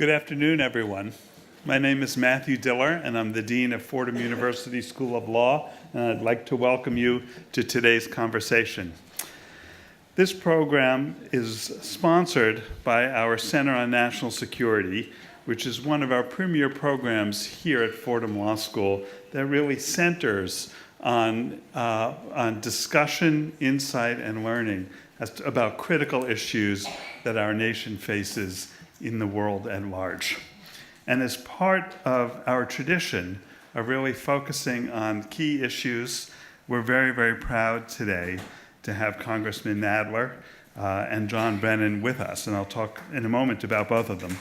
Good afternoon, everyone. My name is Matthew Diller, and I'm the Dean of Fordham University School of Law, and I'd like to welcome you to today's conversation. This program is sponsored by our Center on National Security, which is one of our premier programs here at Fordham Law School that really centers on discussion, insight, and learning about critical issues that our nation faces in the world at large. And as part of our tradition of really focusing on key issues, we're very, very proud today to have Congressman Nadler and John Brennan with us, and I'll talk in a moment about both of them.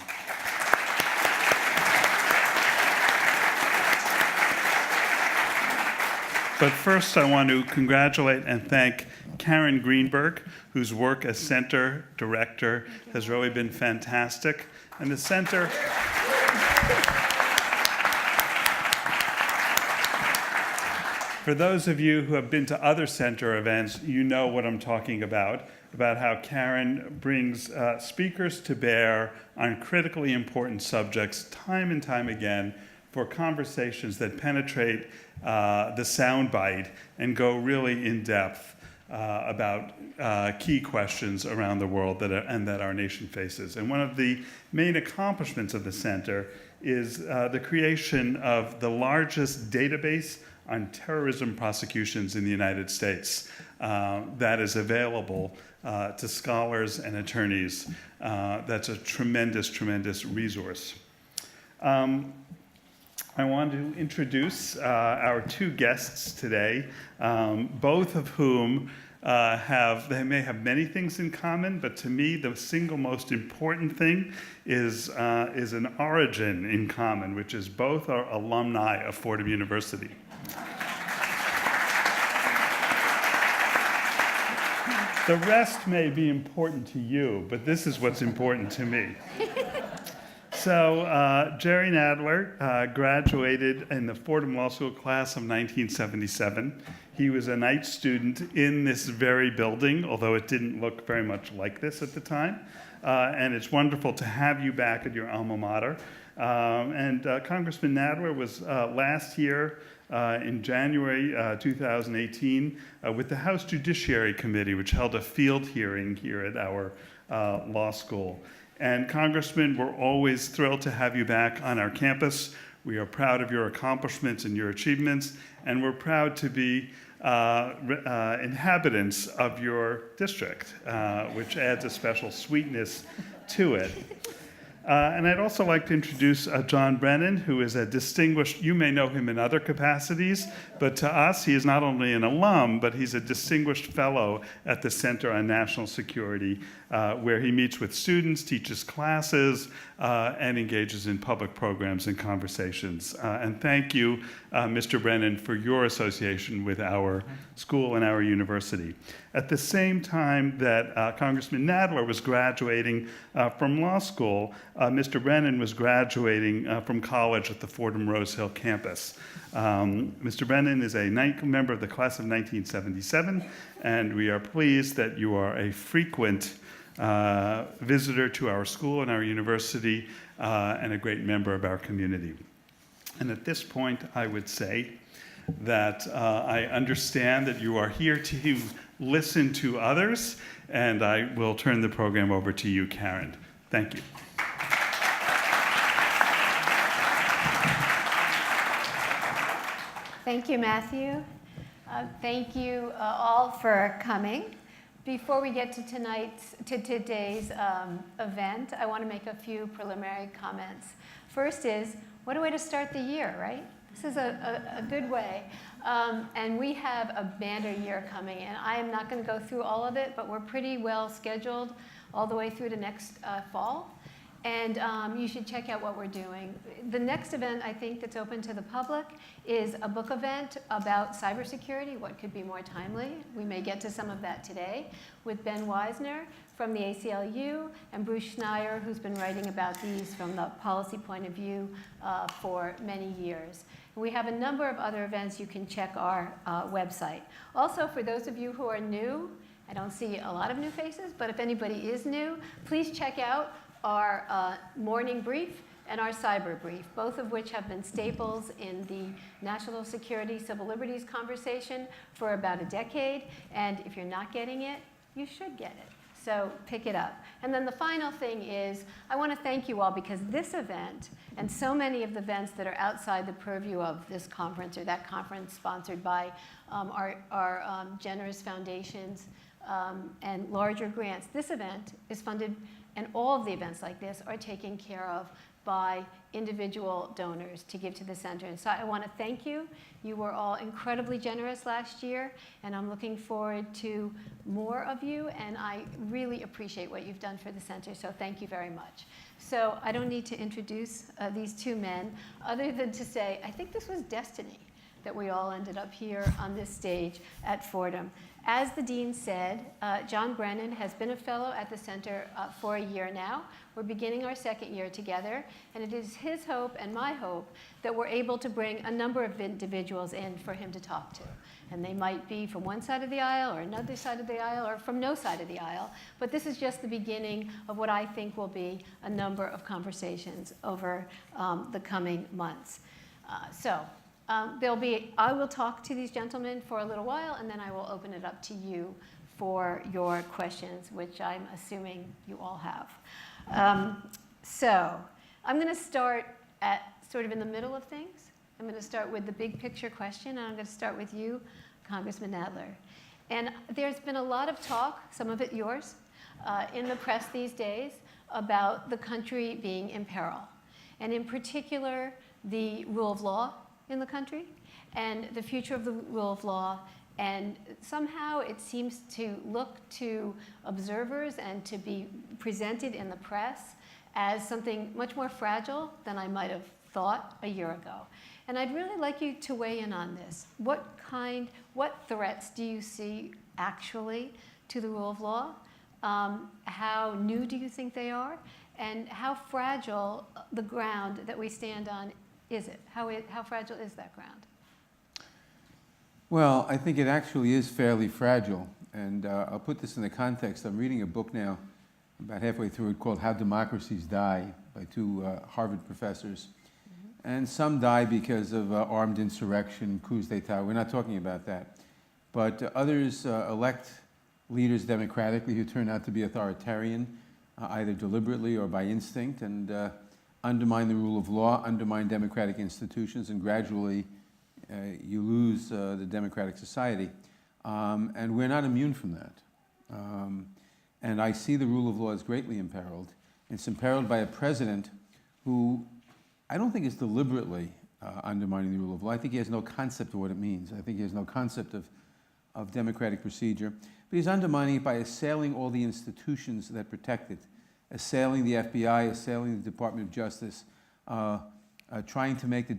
But first, I want to congratulate and thank Karen Greenberg, whose work as Center Director has really been fantastic. And the Center... For those of you who have been to other Center events, you know what I'm talking about how Karen brings speakers to bear on critically important subjects time and time again for conversations that penetrate the soundbite and go really in depth about key questions around the world that our nation faces. And one of the main accomplishments of the Center is the creation of the largest database on terrorism prosecutions in the United States that is available to scholars and attorneys. That's a tremendous, tremendous resource. I want to introduce our two guests today, both of whom they may have many things in common, but to me, the single most important thing is an origin in common, which is both are alumni of Fordham University. The rest may be important to you, but this is what's important to me. So Jerry Nadler graduated in the Fordham Law School class of 1977. He was a night student in this very building, although it didn't look very much like this at the time. And it's wonderful to have you back at your alma mater. And Congressman Nadler was last year in January 2018 with the House Judiciary Committee, which held a field hearing here at our law school. And Congressman, we're always thrilled to have you back on our campus. We are proud of your accomplishments and your achievements, and we're proud to be inhabitants of your district, which adds a special sweetness to it. And I'd also like to introduce John Brennan, who is a distinguished, you may know him in other capacities, but to us, he is not only an alum, but he's a distinguished fellow at the Center on National Security, where he meets with students, teaches classes, and engages in public programs and conversations. And thank you, Mr. Brennan, for your association with our school and our university. At the same time that Congressman Nadler was graduating from law school, Mr. Brennan was graduating from college at the Fordham Rose Hill campus. Mr. Brennan is a member of the class of 1977, and we are pleased that you are a frequent visitor to our school and our university, and a great member of our community. And at this point, I would say that I understand that you are here to listen to others, and I will turn the program over to you, Karen. Thank you. Thank you, Matthew. Thank you all for coming. Before we get to today's event, I want to make a few preliminary comments. First is, what a way to start the year, right? This is a good way. And we have a banner year coming, and I am not going to go through all of it, but we're pretty well scheduled all the way through to next fall. And you should check out what we're doing. The next event, I think, that's open to the public is a book event about cybersecurity. What could be more timely? We may get to some of that today with Ben Wisner from the ACLU and Bruce Schneier, who's been writing about these from the policy point of view for many years. We have a number of other events. You can check our website. Also, for those of you who are new, I don't see a lot of new faces, but if anybody is new, please check out our morning brief and our cyber brief, both of which have been staples in the national security, civil liberties conversation for about a decade. And if you're not getting it, you should get it. So pick it up. And then the final thing is, I want to thank you all, because this event and so many of the events that are outside the purview of this conference or that conference sponsored by our generous foundations and larger grants, this event is funded, and all of the events like this are taken care of by individual donors to give to the center. And so I want to thank you. You were all incredibly generous last year, and I'm looking forward to more of you, and I really appreciate what you've done for the center, so thank you very much. So I don't need to introduce these two men, other than to say, I think this was destiny that we all ended up here on this stage at Fordham. As the dean said, John Brennan has been a fellow at the center for a year now. We're beginning our second year together, and it is his hope and my hope that we're able to bring a number of individuals in for him to talk to. And they might be from one side of the aisle or another side of the aisle or from no side of the aisle, but this is just the beginning of what I think will be a number of conversations over the coming months. I will talk to these gentlemen for a little while, and then I will open it up to you for your questions, which I'm assuming you all have. So I'm going to start at sort of in the middle of things. I'm going to start with the big picture question, and I'm going to start with you, Congressman Nadler. And there's been a lot of talk, some of it yours, in the press these days about the country being in peril, and in particular, the rule of law in the country and the future of the rule of law. And somehow it seems to look to observers and to be presented in the press as something much more fragile than I might have thought a year ago. And I'd really like you to weigh in on this. What threats do you see actually to the rule of law? How new do you think they are? And how fragile the ground that we stand on is it? How fragile is that ground? Well, I think it actually is fairly fragile. And I'll put this in the context. I'm reading a book now, about halfway through it, called How Democracies Die, by two Harvard professors. Mm-hmm. And some die because of armed insurrection, coups d'etat. We're not talking about that. But others elect leaders democratically who turn out to be authoritarian, either deliberately or by instinct, and undermine the rule of law, undermine democratic institutions, and gradually you lose the democratic society. And we're not immune from that. And I see the rule of law as greatly imperiled. It's imperiled by a president who I don't think is deliberately undermining the rule of law. I think he has no concept of what it means. I think he has no concept of democratic procedure. But he's undermining it by assailing all the institutions that protect it, assailing the FBI, assailing the Department of Justice, trying to make the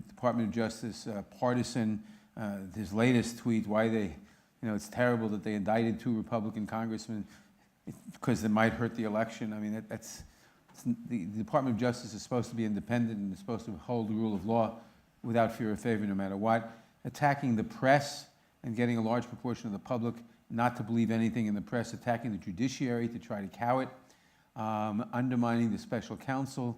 Department of Justice partisan. His latest tweet, why they, it's terrible that they indicted 2 Republican congressmen because it might hurt the election. I mean, the Department of Justice is supposed to be independent and is supposed to hold the rule of law without fear or favor no matter what. Attacking the press and getting a large proportion of the public not to believe anything in the press, attacking the judiciary to try to cow it, undermining the special counsel,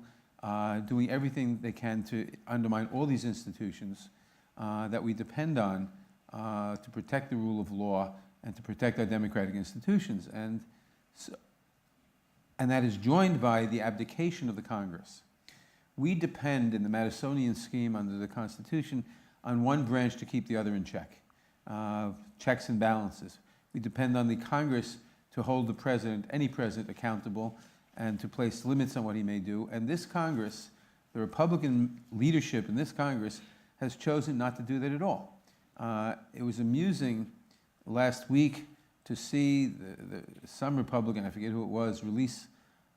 doing everything they can to undermine all these institutions that we depend on to protect the rule of law and to protect our democratic institutions. And that is joined by the abdication of the Congress. We depend in the Madisonian scheme under the Constitution on one branch to keep the other in check, checks and balances. We depend on the Congress to hold the president, any president, accountable and to place limits on what he may do. And this Congress, the Republican leadership in this Congress, has chosen not to do that at all. It was amusing last week to see some Republican, I forget who it was, release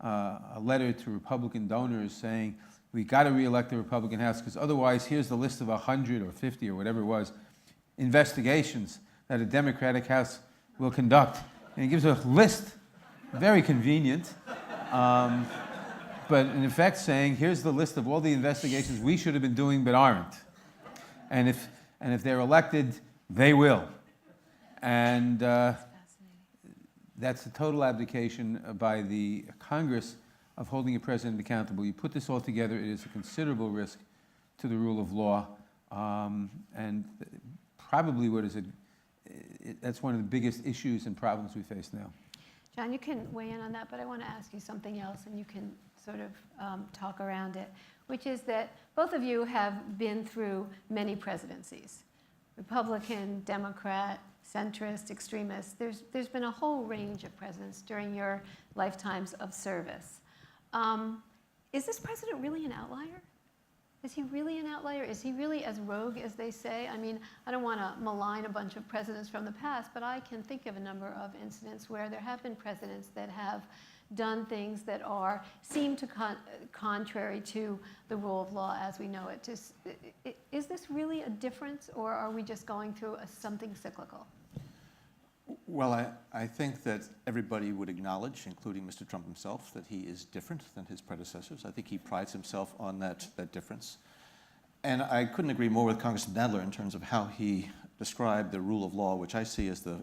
a letter to Republican donors saying, we got to reelect the Republican House because otherwise here's the list of 100 or 50 or whatever it was, investigations that a Democratic House will conduct. And he gives a list, very convenient, but in effect saying, here's the list of all the investigations we should have been doing but aren't. And if they're elected, they will. And that's a total abdication by the Congress of holding a president accountable. You put this all together, it is a considerable risk to the rule of law, and probably that's one of the biggest issues and problems we face now. John, you can weigh in on that, but I want to ask you something else, and you can sort of talk around it, which is that both of you have been through many presidencies. Republican, Democrat, centrist, extremist. There's been a whole range of presidents during your lifetimes of service. Is this president really an outlier? Is he really an outlier? Is he really as rogue as they say? I mean, I don't want to malign a bunch of presidents from the past, but I can think of a number of incidents where there have been presidents that have done things that seem to contrary to the rule of law as we know it. Is this really a difference, or are we just going through something cyclical? Well, I think that everybody would acknowledge, including Mr. Trump himself, that he is different than his predecessors. I think he prides himself on that difference. And I couldn't agree more with Congressman Nadler in terms of how he described the rule of law, which I see as the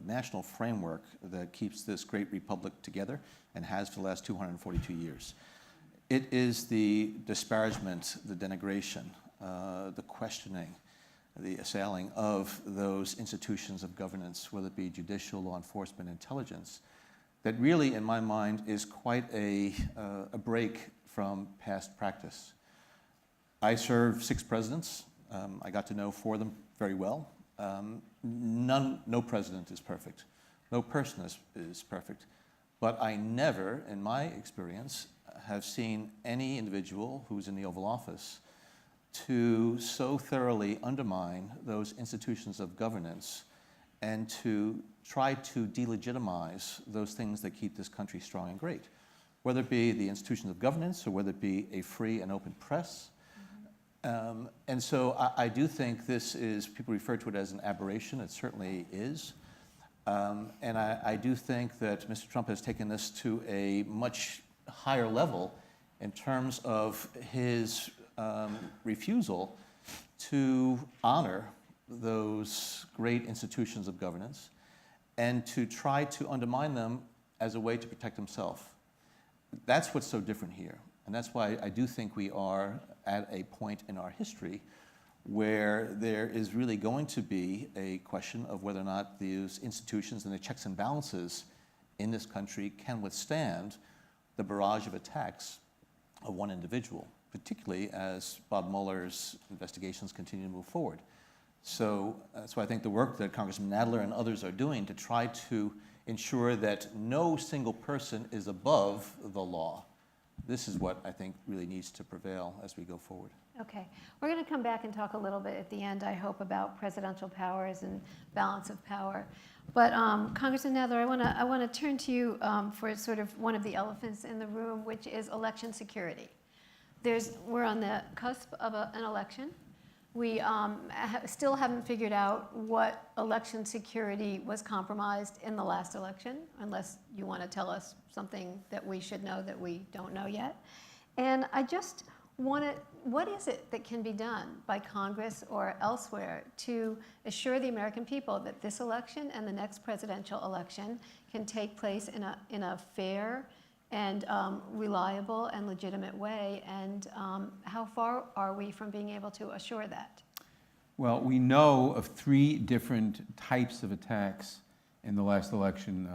national framework that keeps this great republic together and has for the last 242 years. It is the disparagement, the denigration, the questioning, the assailing of those institutions of governance, whether it be judicial, law enforcement, intelligence, that really, in my mind, is quite a break from past practice. I served 6 presidents. I got to know 4 of them very well. No president is perfect. No person is perfect. But I never, in my experience, have seen any individual who's in the Oval Office to so thoroughly undermine those institutions of governance and to try to delegitimize those things that keep this country strong and great, whether it be the institutions of governance or whether it be a free and open press. And so I do think this is, people refer to it as an aberration. It certainly is. And I do think that Mr. Trump has taken this to a much higher level in terms of his refusal to honor those great institutions of governance and to try to undermine them as a way to protect himself. That's what's so different here. And that's why I do think we are at a point in our history where there is really going to be a question of whether or not these institutions and the checks and balances in this country can withstand the barrage of attacks of one individual, particularly as Bob Mueller's investigations continue to move forward. So that's why I think the work that Congressman Nadler and others are doing to try to ensure that no single person is above the law, this is what I think really needs to prevail as we go forward. Okay. We're going to come back and talk a little bit at the end, I hope, about presidential powers and balance of power. But Congressman Nadler, I want to turn to you for sort of one of the elephants in the room, which is election security. We're on the cusp of an election. We still haven't figured out what election security was compromised in the last election, unless you want to tell us something that we should know that we don't know yet. And I just what is it that can be done by Congress or elsewhere to assure the American people that this election and the next presidential election can take place in a fair and reliable and legitimate way, and how far are we from being able to assure that? Well, we know of 3 different types of attacks in the last election,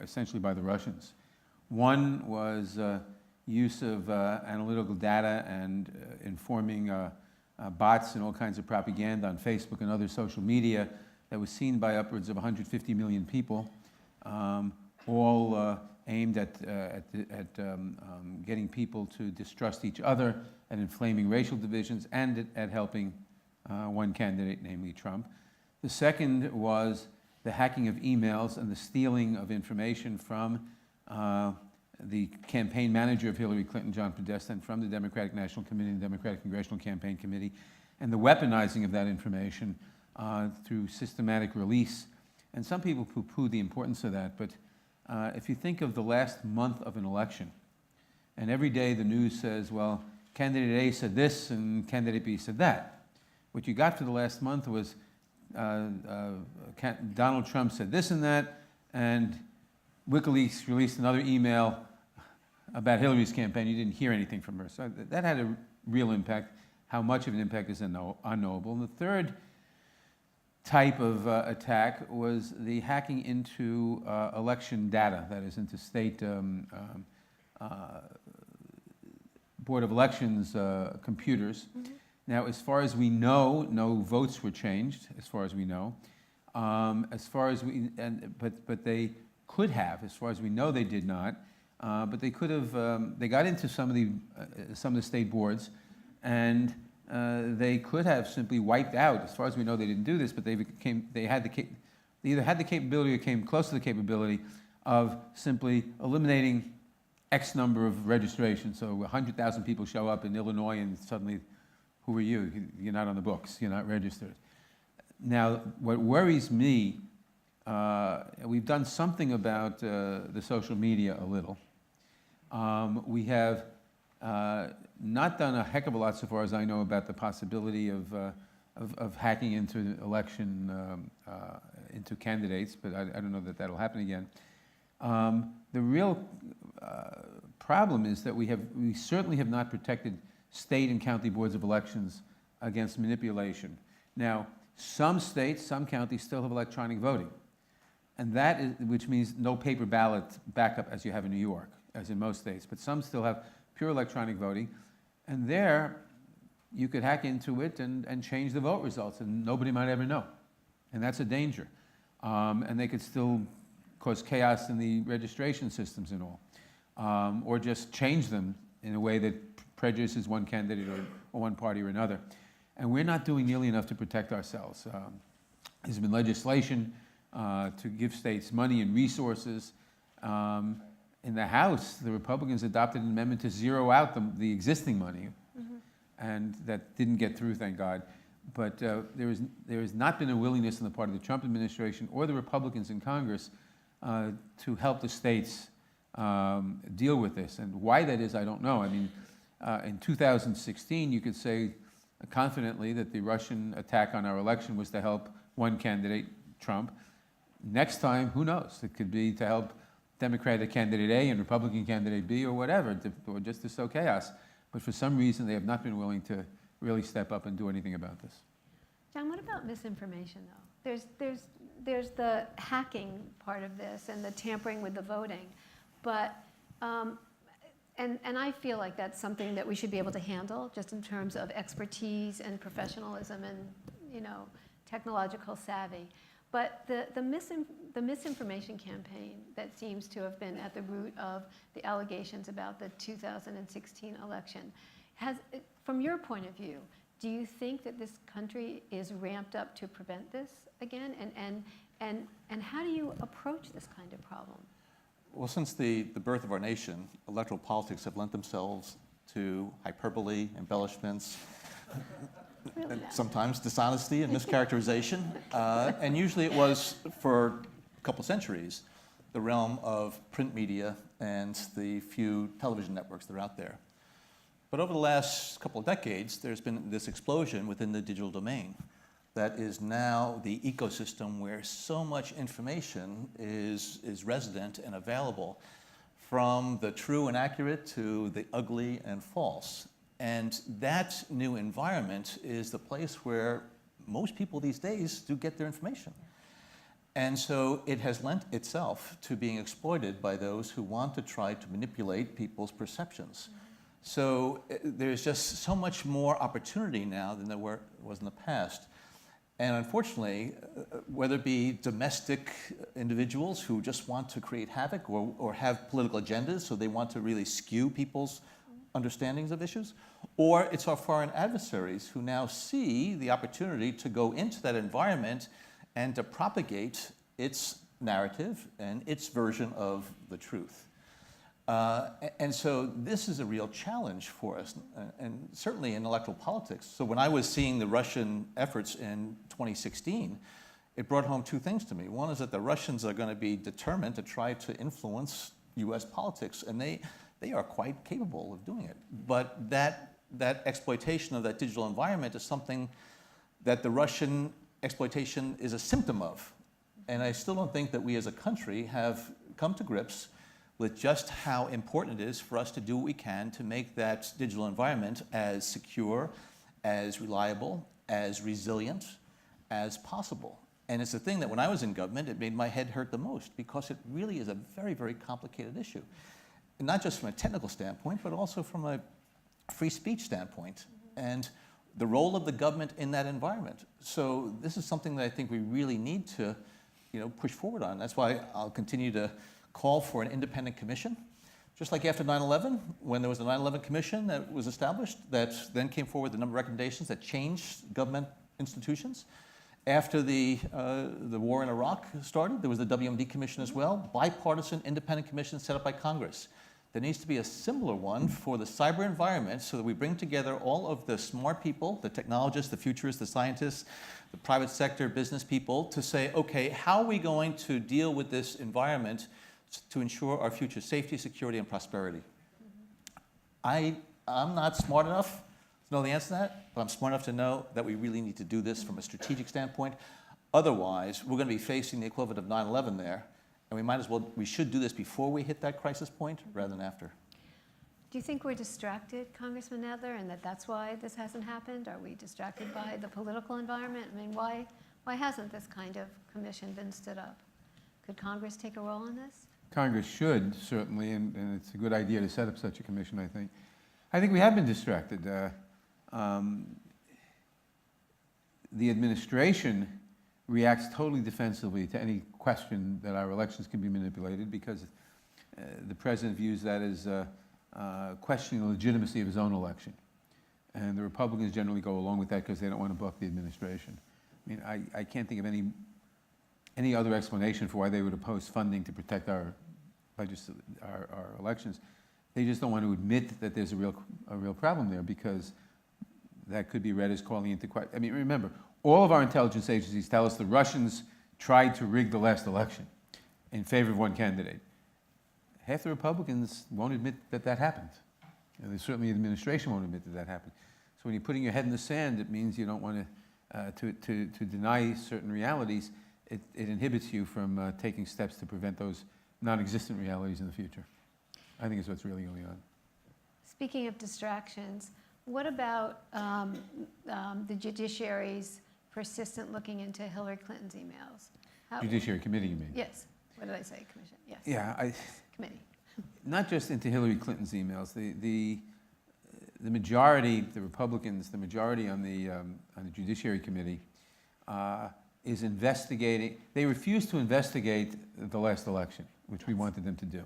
essentially by the Russians. One was use of analytical data and informing bots and all kinds of propaganda on Facebook and other social media that was seen by upwards of 150 million people, all aimed at getting people to distrust each other and inflaming racial divisions and at helping one candidate, namely Trump. The second was the hacking of emails and the stealing of information from the campaign manager of Hillary Clinton, John Podesta, and from the Democratic National Committee and the Democratic Congressional Campaign Committee, and the weaponizing of that information through systematic release. And some people poo-poo the importance of that, but if you think of the last month of an election, and every day the news says, well, candidate A said this and candidate B said that. What you got for the last month was Donald Trump said this and that, and WikiLeaks released another email about Hillary's campaign, you didn't hear anything from her. So that had a real impact. How much of an impact is unknowable. And the third type of attack was the hacking into election data, that is, into state Board of Elections computers. Mm-hmm. Now, as far as we know, no votes were changed, as far as we know. As far as we, but they could have, as far as we know, they did not. But they could have. They got into some of the state boards, and they could have simply wiped out. As far as we know, they didn't do this, but they either had the capability or came close to the capability of simply eliminating X number of registrations. So 100,000 people show up in Illinois, and suddenly, who are you? You're not on the books. You're not registered. Now, what worries me, we've done something about the social media a little. We have not done a heck of a lot, so far as I know, about the possibility of hacking into election, into candidates, but I don't know that that'll happen again. The real problem is that we certainly have not protected state and county boards of elections against manipulation. Now, some states, some counties still have electronic voting, and that is, which means no paper ballot backup as you have in New York, as in most states, but some still have pure electronic voting, and there you could hack into it and change the vote results, and nobody might ever know, and that's a danger. And they could still cause chaos in the registration systems and all, or just change them in a way that prejudices one candidate or one party or another. And we're not doing nearly enough to protect ourselves. There's been legislation to give states money and resources. In the House, the Republicans adopted an amendment to zero out the existing money, mm-hmm. and that didn't get through, thank God. But there has not been a willingness on the part of the Trump administration or the Republicans in Congress to help the states deal with this. And why that is, I don't know. I mean, in 2016, you could say confidently that the Russian attack on our election was to help one candidate, Trump. Next time, who knows? It could be to help Democratic candidate A and Republican candidate B or whatever, or just to sow chaos. But for some reason, they have not been willing to really step up and do anything about this. John, what about misinformation, though? There's the hacking part of this and the tampering with the voting, but and I feel like that's something that we should be able to handle, just in terms of expertise and professionalism and technological savvy. But the misinformation campaign that seems to have been at the root of the allegations about the 2016 election has, from your point of view, do you think that this country is ramped up to prevent this again? And how do you approach this kind of problem? Well, since the birth of our nation, electoral politics have lent themselves to hyperbole, embellishments, really and sometimes dishonesty and mischaracterization. And usually it was, for a couple centuries, the realm of print media and the few television networks that are out there. But over the last couple of decades, there's been this explosion within the digital domain that is now the ecosystem where so much information is resident and available, from the true and accurate to the ugly and false. And that new environment is the place where most people these days do get their information. And so it has lent itself to being exploited by those who want to try to manipulate people's perceptions. Mm-hmm. So there's just so much more opportunity now than there was in the past. And unfortunately, whether it be domestic individuals who just want to create havoc or have political agendas, so they want to really skew people's understandings of issues, or it's our foreign adversaries who now see the opportunity to go into that environment and to propagate its narrative and its version of the truth. And so this is a real challenge for us, and certainly in electoral politics. So when I was seeing the Russian efforts in 2016, it brought home two things to me. One is that the Russians are going to be determined to try to influence US politics, and they are quite capable of doing it. But that exploitation of that digital environment is something that the Russian exploitation is a symptom of. And I still don't think that we as a country have come to grips with just how important it is for us to do what we can to make that digital environment as secure, as reliable, as resilient as possible. And it's a thing that when I was in government, it made my head hurt the most, because it really is a very, very complicated issue. And not just from a technical standpoint, but also from a free speech standpoint, and the role of the government in that environment. So this is something that I think we really need to, push forward on. That's why I'll continue to call for an independent commission. Just like after 9/11, when there was the 9/11 commission that was established, that then came forward with a number of recommendations that changed government institutions. After the war in Iraq started, there was the WMD commission as well, bipartisan independent commission set up by Congress. There needs to be a similar one for the cyber environment, so that we bring together all of the smart people, the technologists, the futurists, the scientists, the private sector, business people, to say, okay, how are we going to deal with this environment to ensure our future safety, security, and prosperity? I'm not smart enough to know the answer to that, but I'm smart enough to know that we really need to do this from a strategic standpoint. Otherwise, we're going to be facing the equivalent of 9/11 there, and we should do this before we hit that crisis point rather than after. Do you think we're distracted, Congressman Nadler, and that's why this hasn't happened? Are we distracted by the political environment? I mean, why hasn't this kind of commission been stood up? Could Congress take a role in this? Congress should, certainly, and it's a good idea to set up such a commission, I think. I think we have been distracted. The administration reacts totally defensively to any question that our elections can be manipulated, because the president views that as questioning the legitimacy of his own election. And the Republicans generally go along with that because they don't want to buck the administration. I mean, I can't think of any other explanation for why they would oppose funding to protect our elections. They just don't want to admit that there's a real problem there, because that could be read as calling into question. I mean, remember, all of our intelligence agencies tell us the Russians tried to rig the last election in favor of one candidate. Half the Republicans won't admit that that happened. And certainly the administration won't admit that that happened. So when you're putting your head in the sand, it means you don't want to deny certain realities. It inhibits you from taking steps to prevent those non-existent realities in the future. I think it's what's really going on. Speaking of distractions, what about the judiciary's persistent looking into Hillary Clinton's emails? Judiciary Committee, you mean? Yes. What did I say? Commission? Yes. Yeah. Committee. Not just into Hillary Clinton's emails. The majority, the Republicans, the majority on the Judiciary Committee is investigating. They refused to investigate the last election, which we wanted them to do.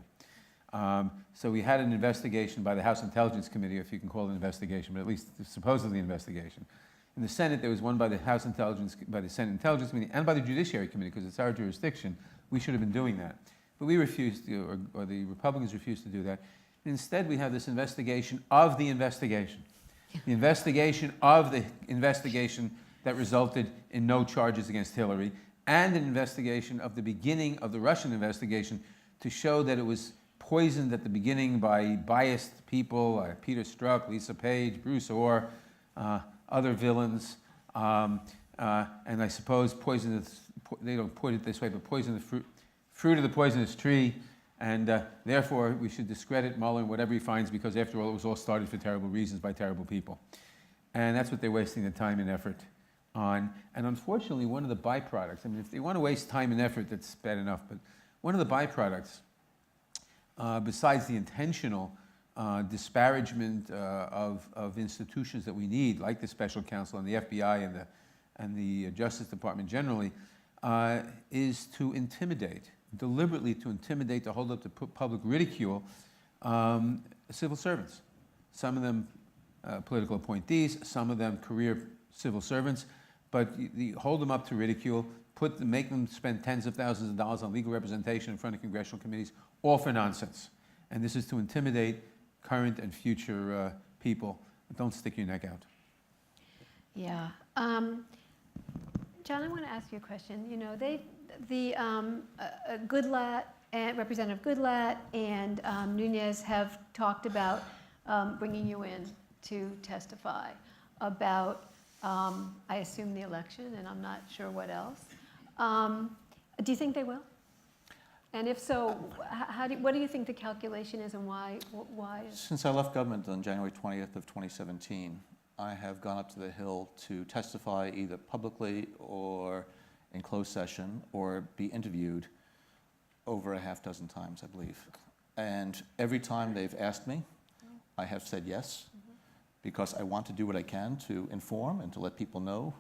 So we had an investigation by the House Intelligence Committee, if you can call it an investigation, but at least supposedly an investigation. In the Senate, there was one by the by the Senate Intelligence Committee, and by the Judiciary Committee, because it's our jurisdiction. We should have been doing that. But we refused to, or the Republicans refused to do that. Instead, we have this investigation of the investigation. The investigation of the investigation that resulted in no charges against Hillary, and an investigation of the beginning of the Russian investigation to show that it was poisoned at the beginning by biased people, Peter Strzok, Lisa Page, Bruce Orr, other villains, and I suppose they don't put it this way, but poison the fruit of the poisonous tree, and therefore we should discredit Mueller and whatever he finds, because after all, it was all started for terrible reasons by terrible people. And that's what they're wasting the time and effort on. And unfortunately, one of the byproducts, I mean, if they want to waste time and effort, that's bad enough, but one of the byproducts, besides the intentional disparagement of institutions that we need, like the Special Counsel and the FBI and the Justice Department generally, is to intimidate, deliberately to intimidate, to hold up to public ridicule civil servants. Some of them political appointees, some of them career civil servants, but you hold them up to ridicule, make them spend tens of thousands of dollars on legal representation in front of congressional committees, all for nonsense. And this is to intimidate current and future people. Don't stick your neck out. Yeah. John, I want to ask you a question. You know, Goodlatte, and Representative Goodlatte and Nunes have talked about bringing you in to testify about, I assume, the election, and I'm not sure what else. Do you think they will? And if so, what do you think the calculation is and why? Since I left government on January 20th of 2017, I have gone up to the Hill to testify either publicly or in closed session or be interviewed over a half dozen times, I believe. And every time they've asked me, I have said yes, because I want to do what I can to inform and to let people know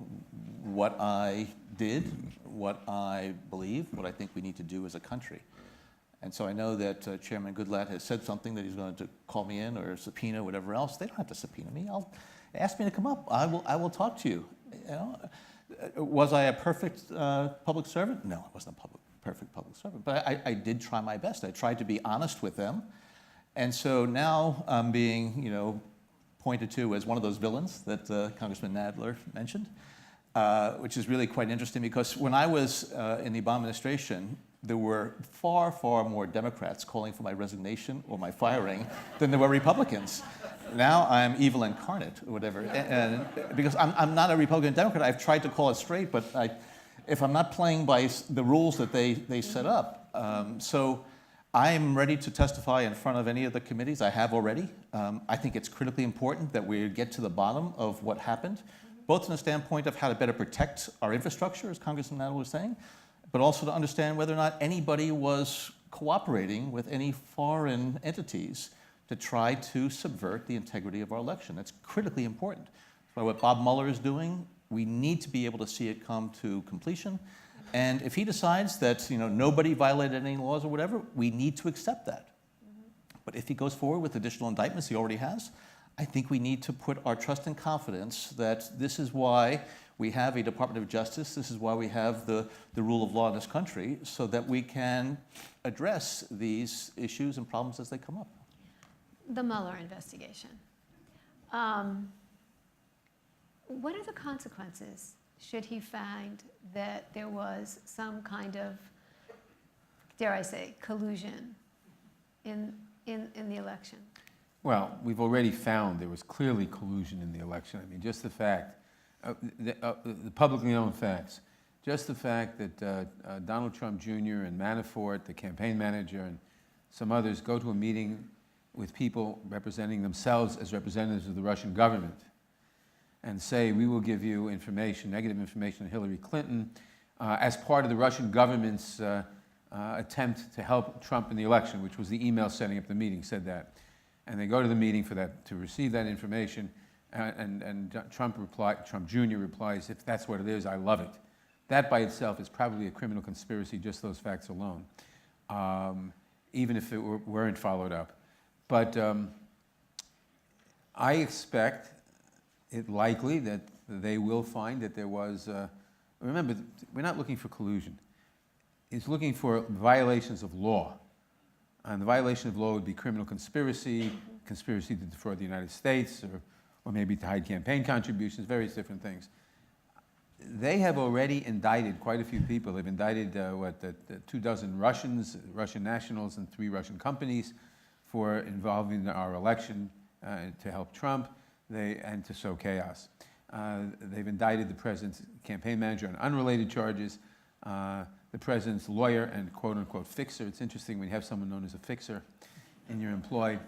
what I did, what I believe, what I think we need to do as a country. And so I know that Chairman Goodlatte has said something that he's going to call me in or subpoena, whatever else. They don't have to subpoena me. Ask me to come up. I will talk to you. You know, was I a perfect public servant? No, I wasn't a perfect public servant. But I did try my best. I tried to be honest with them. And so now I'm being, pointed to as one of those villains that Congressman Nadler mentioned, which is really quite interesting because when I was in the Obama administration, there were far, far more Democrats calling for my resignation or my firing than there were Republicans. Now I'm evil incarnate, or whatever. And because I'm not a Republican Democrat, I've tried to call it straight, but if I'm not playing by the rules that they set up, so I'm ready to testify in front of any of the committees. I have already. I think it's critically important that we get to the bottom of what happened, both from the standpoint of how to better protect our infrastructure, as Congressman Nadler was saying, but also to understand whether or not anybody was cooperating with any foreign entities to try to subvert the integrity of our election. That's critically important. So what Bob Mueller is doing, we need to be able to see it come to completion. And if he decides that nobody violated any laws or whatever, we need to accept that. But if he goes forward with additional indictments, he already has, I think we need to put our trust and confidence that this is why we have a Department of Justice, this is why we have the rule of law in this country, so that we can address these issues and problems as they come up. The Mueller investigation. What are the consequences should he find that there was some kind of, dare I say, collusion in the election? Well, we've already found there was clearly collusion in the election. I mean, just the fact, the publicly known facts, just the fact that Donald Trump Jr. and Manafort, the campaign manager, and some others go to a meeting with people representing themselves as representatives of the Russian government and say, we will give you information, negative information on Hillary Clinton, as part of the Russian government's attempt to help Trump in the election, which was the email setting up the meeting, said that. And they go to the meeting for that, to receive that information, and Trump Jr. replies, if that's what it is, I love it. That by itself is probably a criminal conspiracy, just those facts alone, even if it weren't followed up. But I expect it likely that they will find that there was, remember, we're not looking for collusion. It's looking for violations of law. And the violation of law would be criminal conspiracy, conspiracy to defraud the United States, or maybe to hide campaign contributions, various different things. They have already indicted quite a few people. They've indicted, 24 Russians, Russian nationals, and 3 Russian companies for involving our election to help Trump and to sow chaos. They've indicted the president's campaign manager on unrelated charges, the president's lawyer and quote-unquote fixer. It's interesting when you have someone known as a fixer in your employ,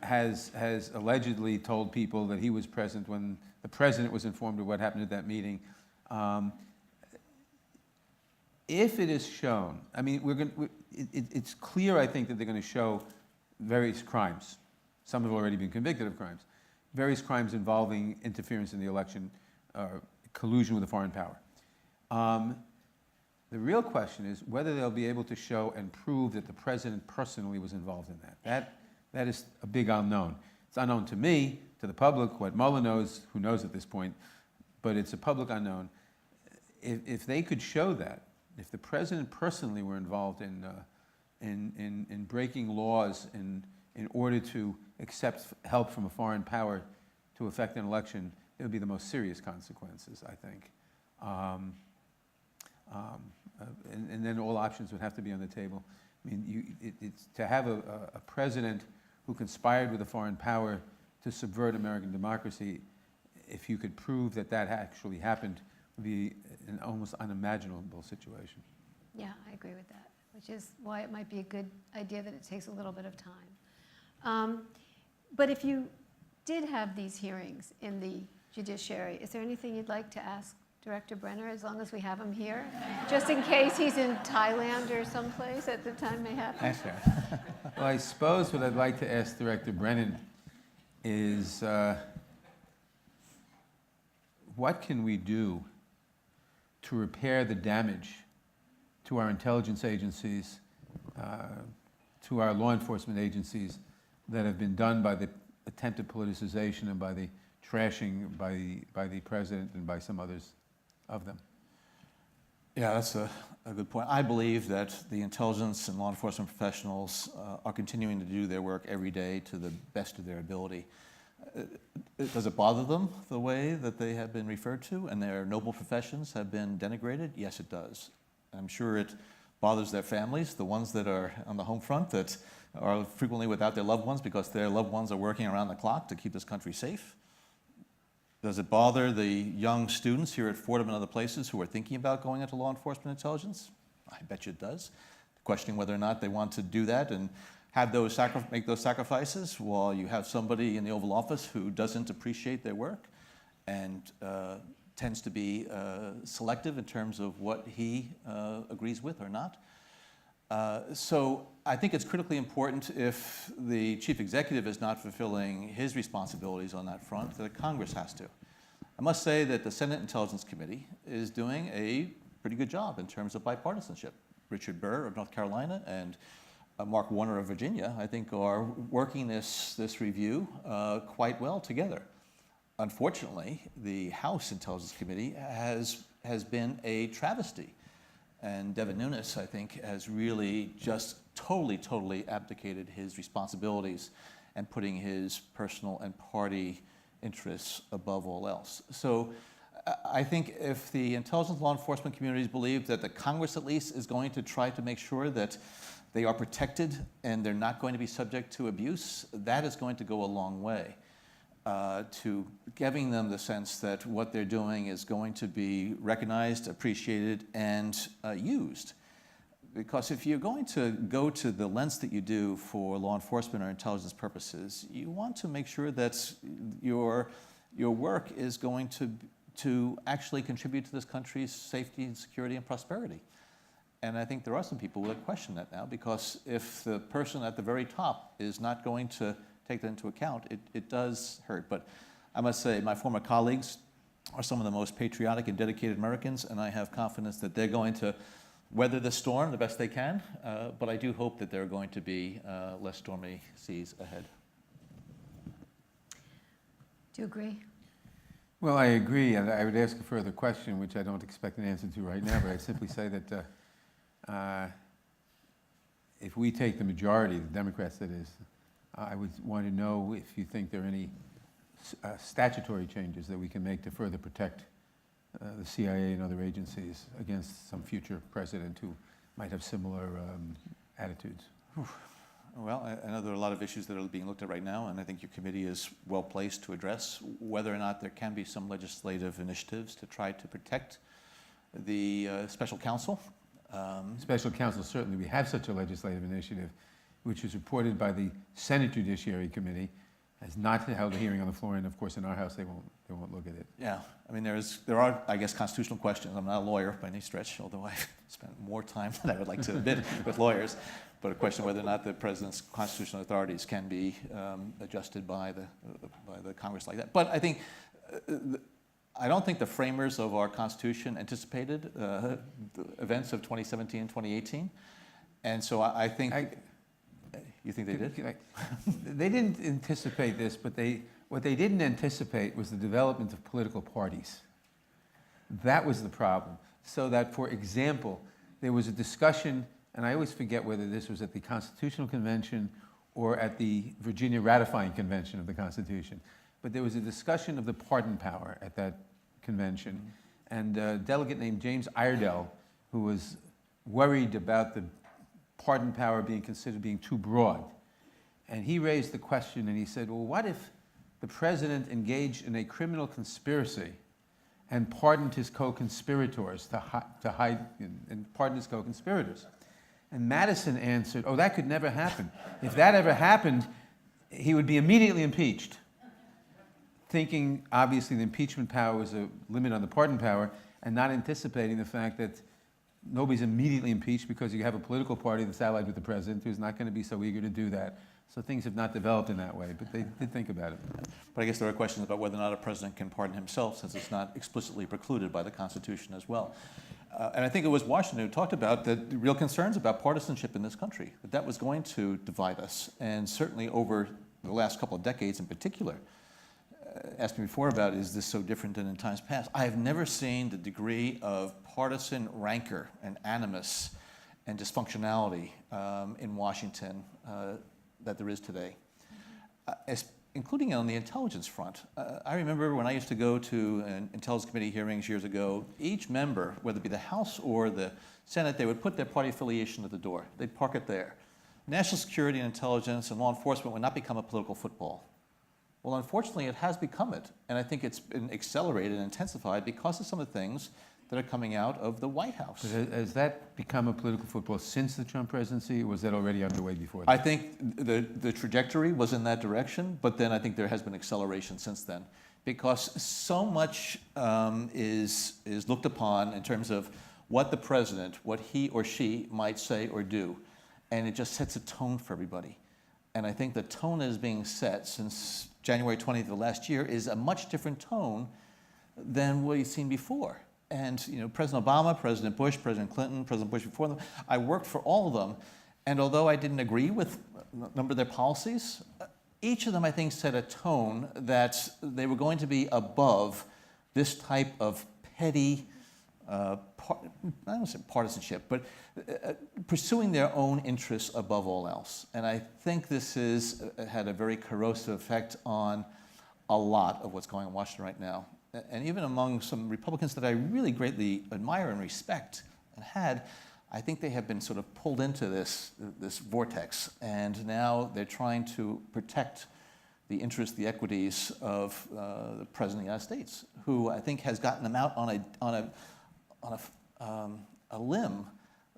has allegedly told people that he was present when the president was informed of what happened at that meeting. If it is shown, I mean, it's clear, I think, that they're going to show various crimes. Some have already been convicted of crimes. Various crimes involving interference in the election, collusion with a foreign power. The real question is whether they'll be able to show and prove that the president personally was involved in that. That is a big unknown. It's unknown to me, to the public, what Mueller knows, who knows at this point, but it's a public unknown. If they could show that, if the president personally were involved in breaking laws in order to accept help from a foreign power to affect an election, it would be the most serious consequences, I think. And then all options would have to be on the table. I mean, it's to have a president who conspired with a foreign power to subvert American democracy, if you could prove that that actually happened, would be an almost unimaginable situation. Yeah, I agree with that, which is why it might be a good idea that it takes a little bit of time. But if you did have these hearings in the Judiciary, is there anything you'd like to ask Director Brenner, as long as we have him here? Just in case he's in Thailand or someplace at the time may happen. Thanks, Sharon. Well, I suppose what I'd like to ask Director Brennan is what can we do to repair the damage to our intelligence agencies, to our law enforcement agencies that have been done by the attempted politicization and by the trashing by the president and by some others of them? Yeah, that's a good point. I believe that the intelligence and law enforcement professionals are continuing to do their work every day to the best of their ability. Does it bother them the way that they have been referred to and their noble professions have been denigrated? Yes, it does. I'm sure it bothers their families, the ones that are on the home front that are frequently without their loved ones because their loved ones are working around the clock to keep this country safe. Does it bother the young students here at Fordham and other places who are thinking about going into law enforcement intelligence? I bet you it does. Questioning whether or not they want to do that and have those make those sacrifices while you have somebody in the Oval Office who doesn't appreciate their work and tends to be selective in terms of what he agrees with or not. So I think it's critically important, if the chief executive is not fulfilling his responsibilities on that front, that Congress has to. I must say that the Senate Intelligence Committee is doing a pretty good job in terms of bipartisanship. Richard Burr of North Carolina and Mark Warner of Virginia, I think, are working this review quite well together. Unfortunately, the House Intelligence Committee has been a travesty. And Devin Nunes, I think, has really just totally abdicated his responsibilities and putting his personal and party interests above all else. So I think if the intelligence law enforcement communities believe that the Congress at least is going to try to make sure that they are protected and they're not going to be subject to abuse, that is going to go a long way to giving them the sense that what they're doing is going to be recognized, appreciated, and used. Because if you're going to go to the lengths that you do for law enforcement or intelligence purposes, you want to make sure that your work is going to actually contribute to this country's safety and security and prosperity. And I think there are some people who would question that now, because if the person at the very top is not going to take that into account, it does hurt. But I must say, my former colleagues are some of the most patriotic and dedicated Americans, and I have confidence that they're going to weather the storm the best they can, but I do hope that there are going to be less stormy seas ahead. Do you agree? Well, I agree, and I would ask a further question, which I don't expect an answer to right now, but I'd simply say that if we take the majority, the Democrats that is, I would want to know if you think there are any statutory changes that we can make to further protect the CIA and other agencies against some future president who might have similar attitudes. Well, I know there are a lot of issues that are being looked at right now, and I think your committee is well placed to address whether or not there can be some legislative initiatives to try to protect the special counsel. Special counsel, certainly. We have such a legislative initiative, which was reported by the Senate Judiciary Committee, has not held a hearing on the floor, and of course in our House they won't look at it. Yeah, I mean there are, I guess, constitutional questions. I'm not a lawyer by any stretch, although I've spent more time than I would like to admit with lawyers. But a question whether or not the president's constitutional authorities can be adjusted by the Congress like that. But I think I don't think the framers of our Constitution anticipated the events of 2017 and 2018, and so I think. You think they did? They didn't anticipate this, but what they didn't anticipate was the development of political parties. That was the problem. So that, for example, there was a discussion, and I always forget whether this was at the Constitutional Convention or at the Virginia Ratifying Convention of the Constitution, but there was a discussion of the pardon power at that convention, and a delegate named James Iredell, who was worried about the pardon power being considered being too broad. And he raised the question and he said, well, what if the president engaged in a criminal conspiracy and pardoned his co-conspirators to hide and pardoned his co-conspirators. And Madison answered, oh, that could never happen. If that ever happened, he would be immediately impeached, thinking, obviously, the impeachment power was a limit on the pardon power, and not anticipating the fact that nobody's immediately impeached because you have a political party that's allied with the president who's not going to be so eager to do that. So things have not developed in that way, but they did think about it. But I guess there are questions about whether or not a president can pardon himself, since it's not explicitly precluded by the Constitution as well. And I think it was Washington who talked about the real concerns about partisanship in this country, that was going to divide us. And certainly over the last couple of decades in particular, asked me before about, is this so different than in times past? I have never seen the degree of partisan rancor and animus and dysfunctionality in Washington that there is today, including on the intelligence front. I remember when I used to go to intelligence committee hearings years ago, each member, whether it be the House or the Senate, they would put their party affiliation at the door. They'd park it there. National security and intelligence and law enforcement would not become a political football. Well, unfortunately, it has become it, and I think it's been accelerated and intensified because of some of the things that are coming out of the White House. But has that become a political football since the Trump presidency, or was that already underway before that? I think the trajectory was in that direction, but then I think there has been acceleration since then, because so much is looked upon in terms of what the president, what he or she might say or do, and it just sets a tone for everybody. And I think the tone that is being set since January 20th of last year is a much different tone than what we've seen before. And you know, President Obama, President Bush, President Clinton, President Bush before them, I worked for all of them. And although I didn't agree with a number of their policies, each of them, I think, set a tone that they were going to be above this type of petty, I don't want to say partisanship, but pursuing their own interests above all else. And I think this has had a very corrosive effect on a lot of what's going on in Washington right now. And even among some Republicans that I really greatly admire and respect and had, I think they have been sort of pulled into this vortex. And now they're trying to protect the interests, the equities of the President of the United States, who I think has gotten them out on a limb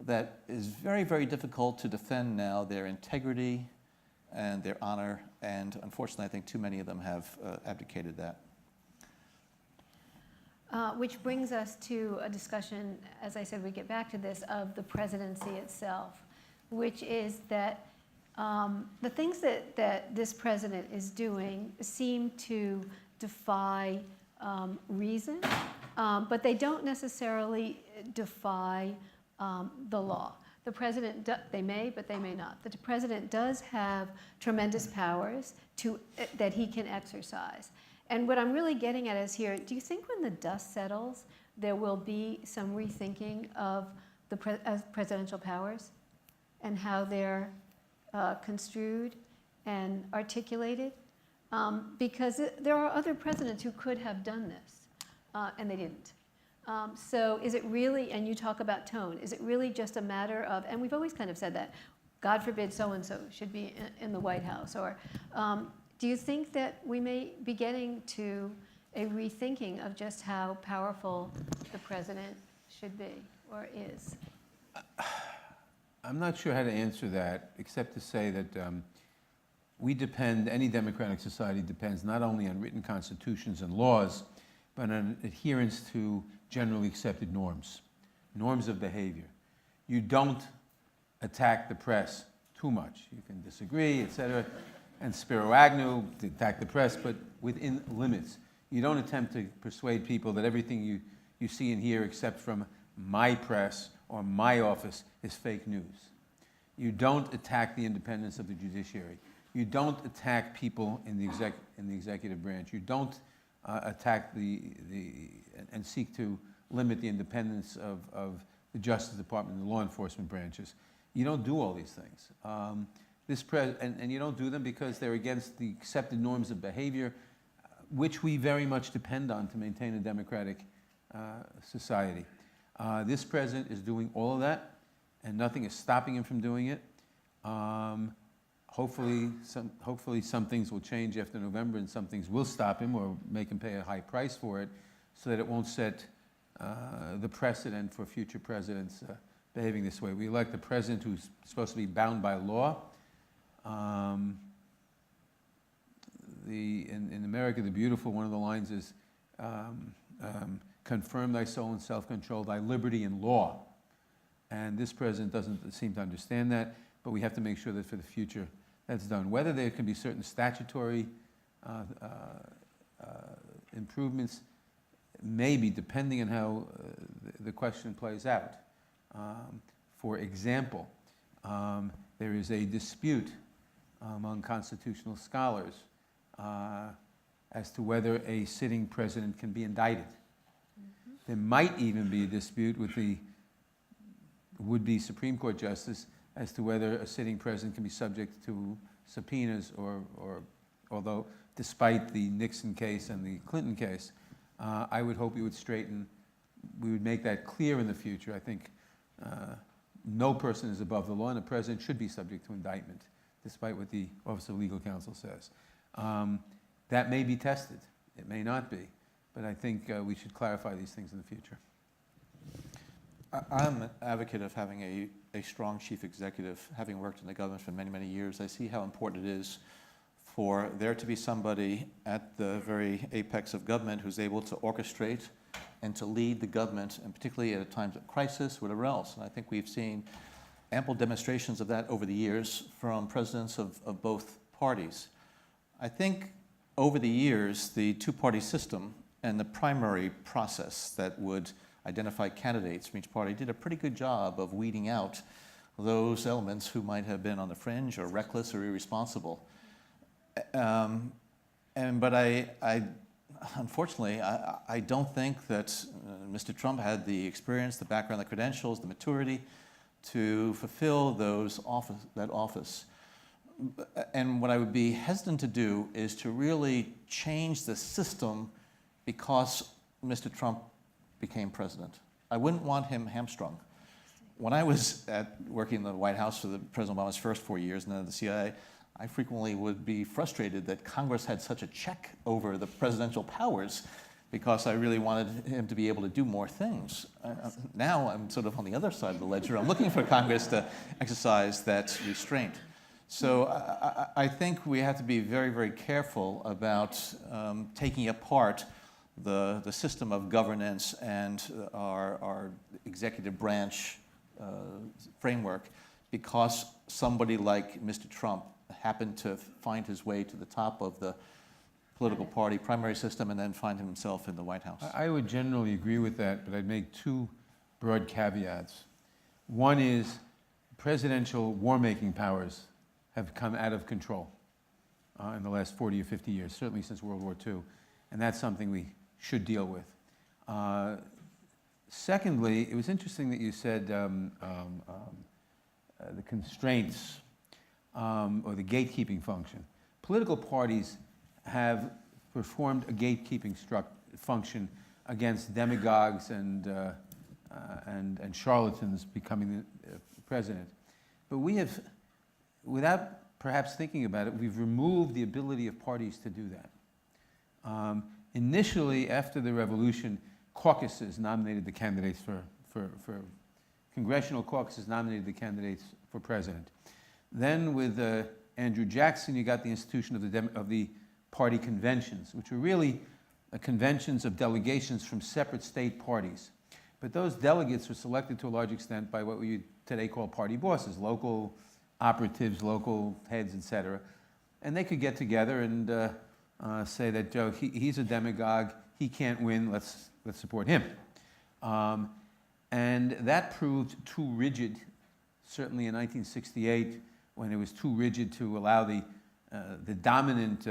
that is very, very difficult to defend now, their integrity and their honor. And unfortunately, I think too many of them have abdicated that. Which brings us to a discussion, as I said, we get back to this, of the presidency itself, which is that the things that this president is doing seem to defy reason, but they don't necessarily defy the law. The president, they may, but they may not. The president does have tremendous powers that he can exercise. And what I'm really getting at is here, do you think when the dust settles, there will be some rethinking of the presidential powers and how they're construed and articulated? Because there are other presidents who could have done this, and they didn't. So is it really, and you talk about tone, is it really just a matter of, and we've always kind of said that, God forbid so-and-so should be in the White House, or do you think that we may be getting to a rethinking of just how powerful the president should be or is? I'm not sure how to answer that, except to say that we depend, any democratic society depends not only on written constitutions and laws, but on adherence to generally accepted norms, norms of behavior. You don't attack the press too much. You can disagree, et cetera. And Spiro Agnew attack the press, but within limits. You don't attempt to persuade people that everything you see and hear except from my press or my office is fake news. You don't attack the independence of the judiciary. You don't attack people in the executive branch. You don't attack and seek to limit the independence of the Justice Department and the law enforcement branches. You don't do all these things. And you don't do them because they're against the accepted norms of behavior, which we very much depend on to maintain a democratic society. This president is doing all of that, and nothing is stopping him from doing it. Hopefully some things will change after November, and some things will stop him or make him pay a high price for it. so that it won't set the precedent for future presidents behaving this way. We elect a president who's supposed to be bound by law. In America the Beautiful, one of the lines is, confirm thy soul in self-control, thy liberty in law. And this president doesn't seem to understand that, but we have to make sure that for the future that's done. Whether there can be certain statutory improvements, maybe, depending on how the question plays out. For example, there is a dispute among constitutional scholars as to whether a sitting president can be indicted. Mm-hmm. There might even be a dispute with the would-be Supreme Court justice as to whether a sitting president can be subject to subpoenas, or although despite the Nixon case and the Clinton case, I would hope we would make that clear in the future. I think no person is above the law, and the president should be subject to indictment, despite what the Office of Legal Counsel says. That may be tested. It may not be. But I think we should clarify these things in the future. I'm an advocate of having a strong chief executive. Having worked in the government for many, many years, I see how important it is for there to be somebody at the very apex of government who's able to orchestrate and to lead the government, and particularly at times of crisis, whatever else. And I think we've seen ample demonstrations of that over the years from presidents of both parties. I think over the years, the two-party system and the primary process that would identify candidates from each party did a pretty good job of weeding out those elements who might have been on the fringe or reckless or irresponsible. But unfortunately, I don't think that Mr. Trump had the experience, the background, the credentials, the maturity to fulfill that office. And what I would be hesitant to do is to really change the system because Mr. Trump became president. I wouldn't want him hamstrung. When I was working in the White House for President Obama's first 4 years and then at the CIA, I frequently would be frustrated that Congress had such a check over the presidential powers because I really wanted him to be able to do more things. Now I'm sort of on the other side of the ledger. I'm looking for Congress to exercise that restraint. So I think we have to be very, very careful about taking apart the system of governance and our executive branch framework because somebody like Mr. Trump happened to find his way to the top of the political party primary system and then find himself in the White House. I would generally agree with that, but I'd make two broad caveats. One is presidential war-making powers have come out of control in the last 40 or 50 years, certainly since World War II, and that's something we should deal with. Secondly, it was interesting that you said the constraints or the gatekeeping function. Political parties have performed a gatekeeping function against demagogues and charlatans becoming the president. But we have, without perhaps thinking about it, we've removed the ability of parties to do that. Initially, after the revolution, caucuses nominated the candidates for congressional caucuses nominated the candidates for president. Then with Andrew Jackson, you got the institution of the party conventions, which were really conventions of delegations from separate state parties. But those delegates were selected to a large extent by what we today call party bosses, local operatives, local heads, etc. And they could get together and say that Joe, he's a demagogue, he can't win, let's support him. And that proved too rigid, certainly in 1968, when it was too rigid to allow the dominant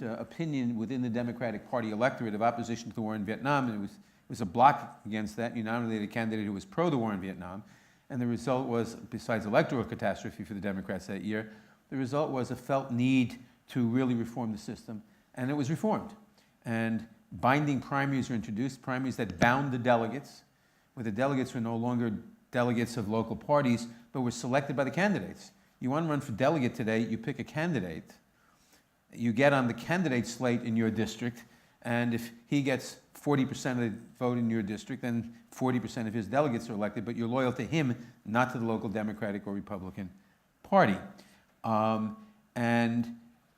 opinion within the Democratic Party electorate of opposition to the war in Vietnam, and it was a block against that. You nominated a candidate who was pro the war in Vietnam, and the result was, besides electoral catastrophe for the Democrats that year, the result was a felt need to really reform the system, and it was reformed. And binding primaries were introduced, primaries that bound the delegates, where the delegates were no longer delegates of local parties, but were selected by the candidates. You want to run for delegate today, you pick a candidate, you get on the candidate slate in your district, and if he gets 40% of the vote in your district, then 40% of his delegates are elected, but you're loyal to him, not to the local Democratic or Republican Party. And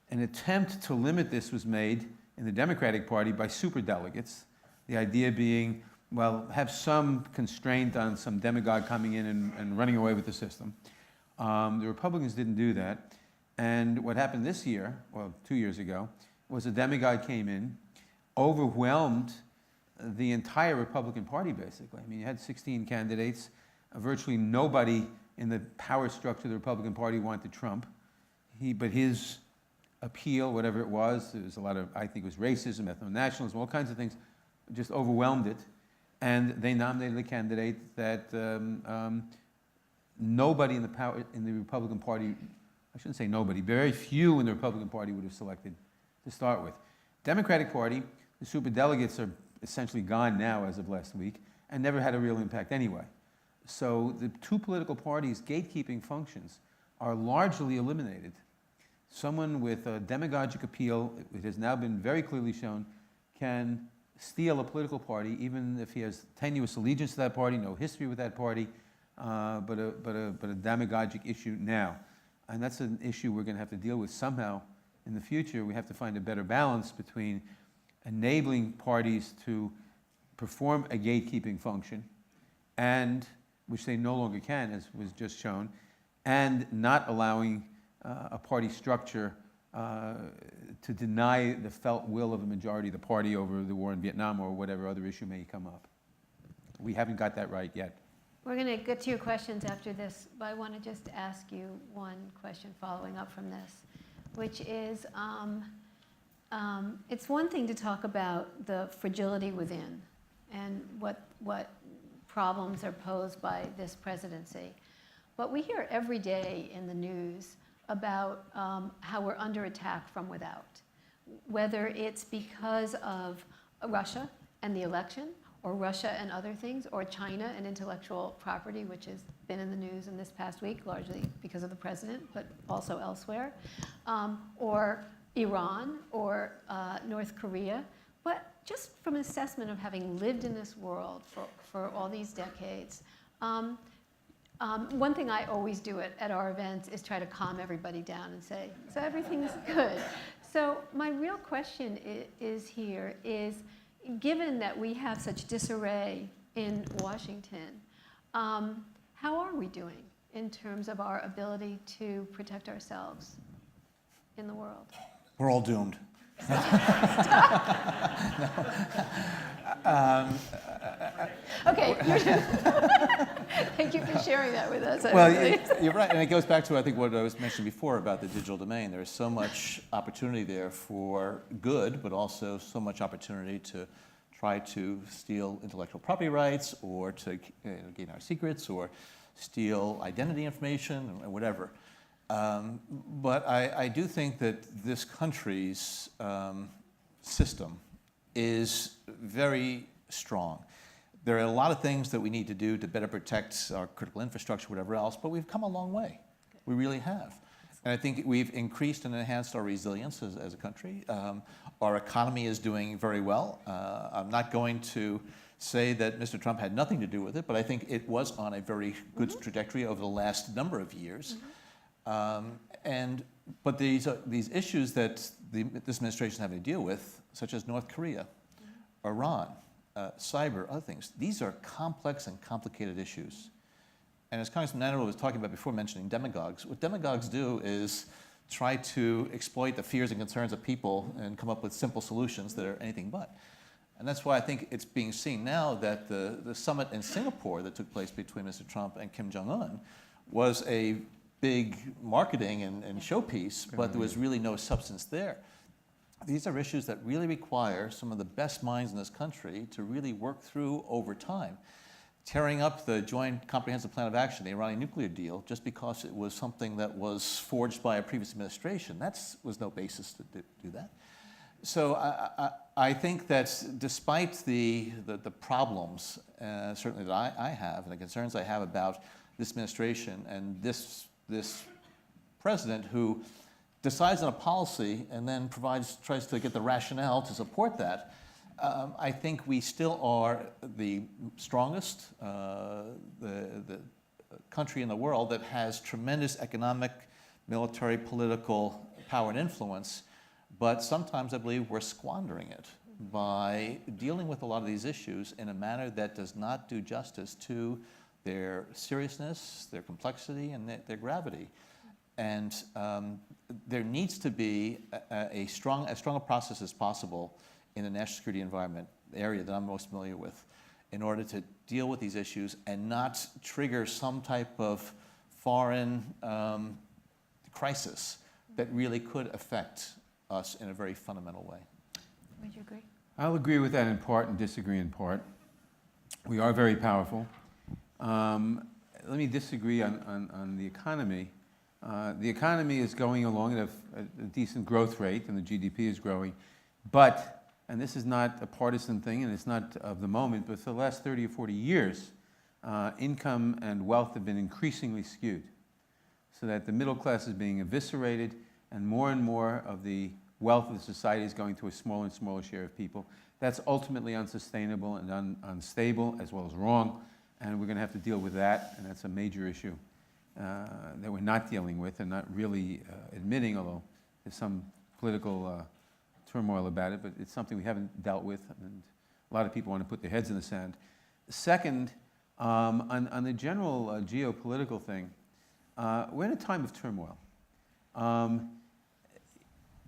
an attempt to limit this was made in the Democratic Party by superdelegates, the idea being, well, have some constraint on some demagogue coming in and running away with the system. The Republicans didn't do that. And what happened this year, well, 2 years ago, was a demagogue came in, overwhelmed the entire Republican Party, basically. I mean, you had 16 candidates. Virtually nobody in the power structure of the Republican Party wanted Trump. But his appeal, whatever it was a lot of, I think it was racism, ethno-nationalism, all kinds of things, just overwhelmed it. And they nominated a candidate that nobody in the Republican Party, I shouldn't say nobody, very few in the Republican Party would have selected to start with. Democratic Party, the superdelegates are essentially gone now as of last week, and never had a real impact anyway. So the two political parties' gatekeeping functions are largely eliminated. Someone with a demagogic appeal, it has now been very clearly shown, can steal a political party, even if he has tenuous allegiance to that party, no history with that party, but a demagogic issue now. And that's an issue we're going to have to deal with somehow in the future. We have to find a better balance between enabling parties to perform a gatekeeping function, and which they no longer can, as was just shown, and not allowing a party structure to deny the felt will of a majority of the party over the war in Vietnam or whatever other issue may come up. We haven't got that right yet. We're going to get to your questions after this, but I want to just ask you one question following up from this, which is, it's one thing to talk about the fragility within and what problems are posed by this presidency. But we hear every day in the news about how we're under attack from without, whether it's because of Russia and the election, or Russia and other things, or China and intellectual property, which has been in the news in this past week, largely because of the president, but also elsewhere, or Iran, or North Korea. But just from an assessment of having lived in this world for all these decades, one thing I always do at our events is try to calm everybody down and say, so everything's good. So my real question is, given that we have such disarray in Washington, how are we doing in terms of our ability to protect ourselves in the world? We're all doomed. Okay, thank you for sharing that with us. Well, you're right, and it goes back to, I think, what I was mentioning before about the digital domain. There's so much opportunity there for good, but also so much opportunity to try to steal intellectual property rights, or to gain our secrets, or steal identity information, or whatever. But I do think that this country's system is very strong. There are a lot of things that we need to do to better protect our critical infrastructure, whatever else, but we've come a long way. We really have. And I think we've increased and enhanced our resilience as a country. Our economy is doing very well. I'm not going to say that Mr. Trump had nothing to do with it, but I think it was on a very good trajectory over the last number of years. But these issues that this administration is having to deal with, such as North Korea, Iran, cyber, other things, these are complex and complicated issues. And as Congressman Nadler was talking about before, mentioning demagogues, what demagogues do is try to exploit the fears and concerns of people and come up with simple solutions that are anything but. And that's why I think it's being seen now that the summit in Singapore that took place between Mr. Trump and Kim Jong-un was a big marketing and showpiece, but there was really no substance there. These are issues that really require some of the best minds in this country to really work through over time. Tearing up the Joint Comprehensive Plan of Action, the Iranian nuclear deal, just because it was something that was forged by a previous administration, that was no basis to do that. So I think that despite the problems, certainly that I have, and the concerns I have about this administration and this president, who decides on a policy and then tries to get the rationale to support that, I think we still are the strongest, the country in the world that has tremendous economic, military, political power and influence, but sometimes I believe we're squandering it by dealing with a lot of these issues in a manner that does not do justice to their seriousness, their complexity, and their gravity. And there needs to be as strong a process as possible in the national security environment, the area that I'm most familiar with, in order to deal with these issues and not trigger some type of foreign crisis that really could affect us in a very fundamental way. Would you agree? I'll agree with that in part and disagree in part. We are very powerful. Let me disagree on the economy. The economy is going along at a decent growth rate, and the GDP is growing. But, and this is not a partisan thing, and it's not of the moment, but for the last 30 or 40 years, income and wealth have been increasingly skewed, so that the middle class is being eviscerated, and more of the wealth of the society is going to a smaller and smaller share of people. That's ultimately unsustainable and unstable, as well as wrong, and we're going to have to deal with that, and that's a major issue that we're not dealing with and not really admitting, although there's some political turmoil about it, but it's something we haven't dealt with, and a lot of people want to put their heads in the sand. Second, on the general geopolitical thing, we're in a time of turmoil.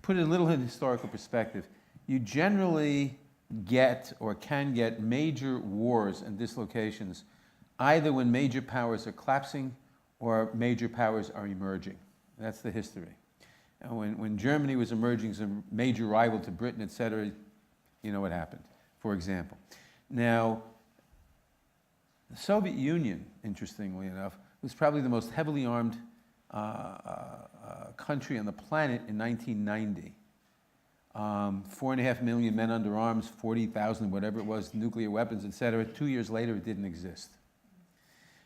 Put it a little in historical perspective. You generally get or can get major wars and dislocations either when major powers are collapsing or major powers are emerging. That's the history. And when Germany was emerging as a major rival to Britain, et cetera, you know what happened, for example. Now, the Soviet Union, interestingly enough, was probably the most heavily armed country on the planet in 1990. 4.5 million men under arms, 40,000, whatever it was, nuclear weapons, et cetera. 2 years later, it didn't exist.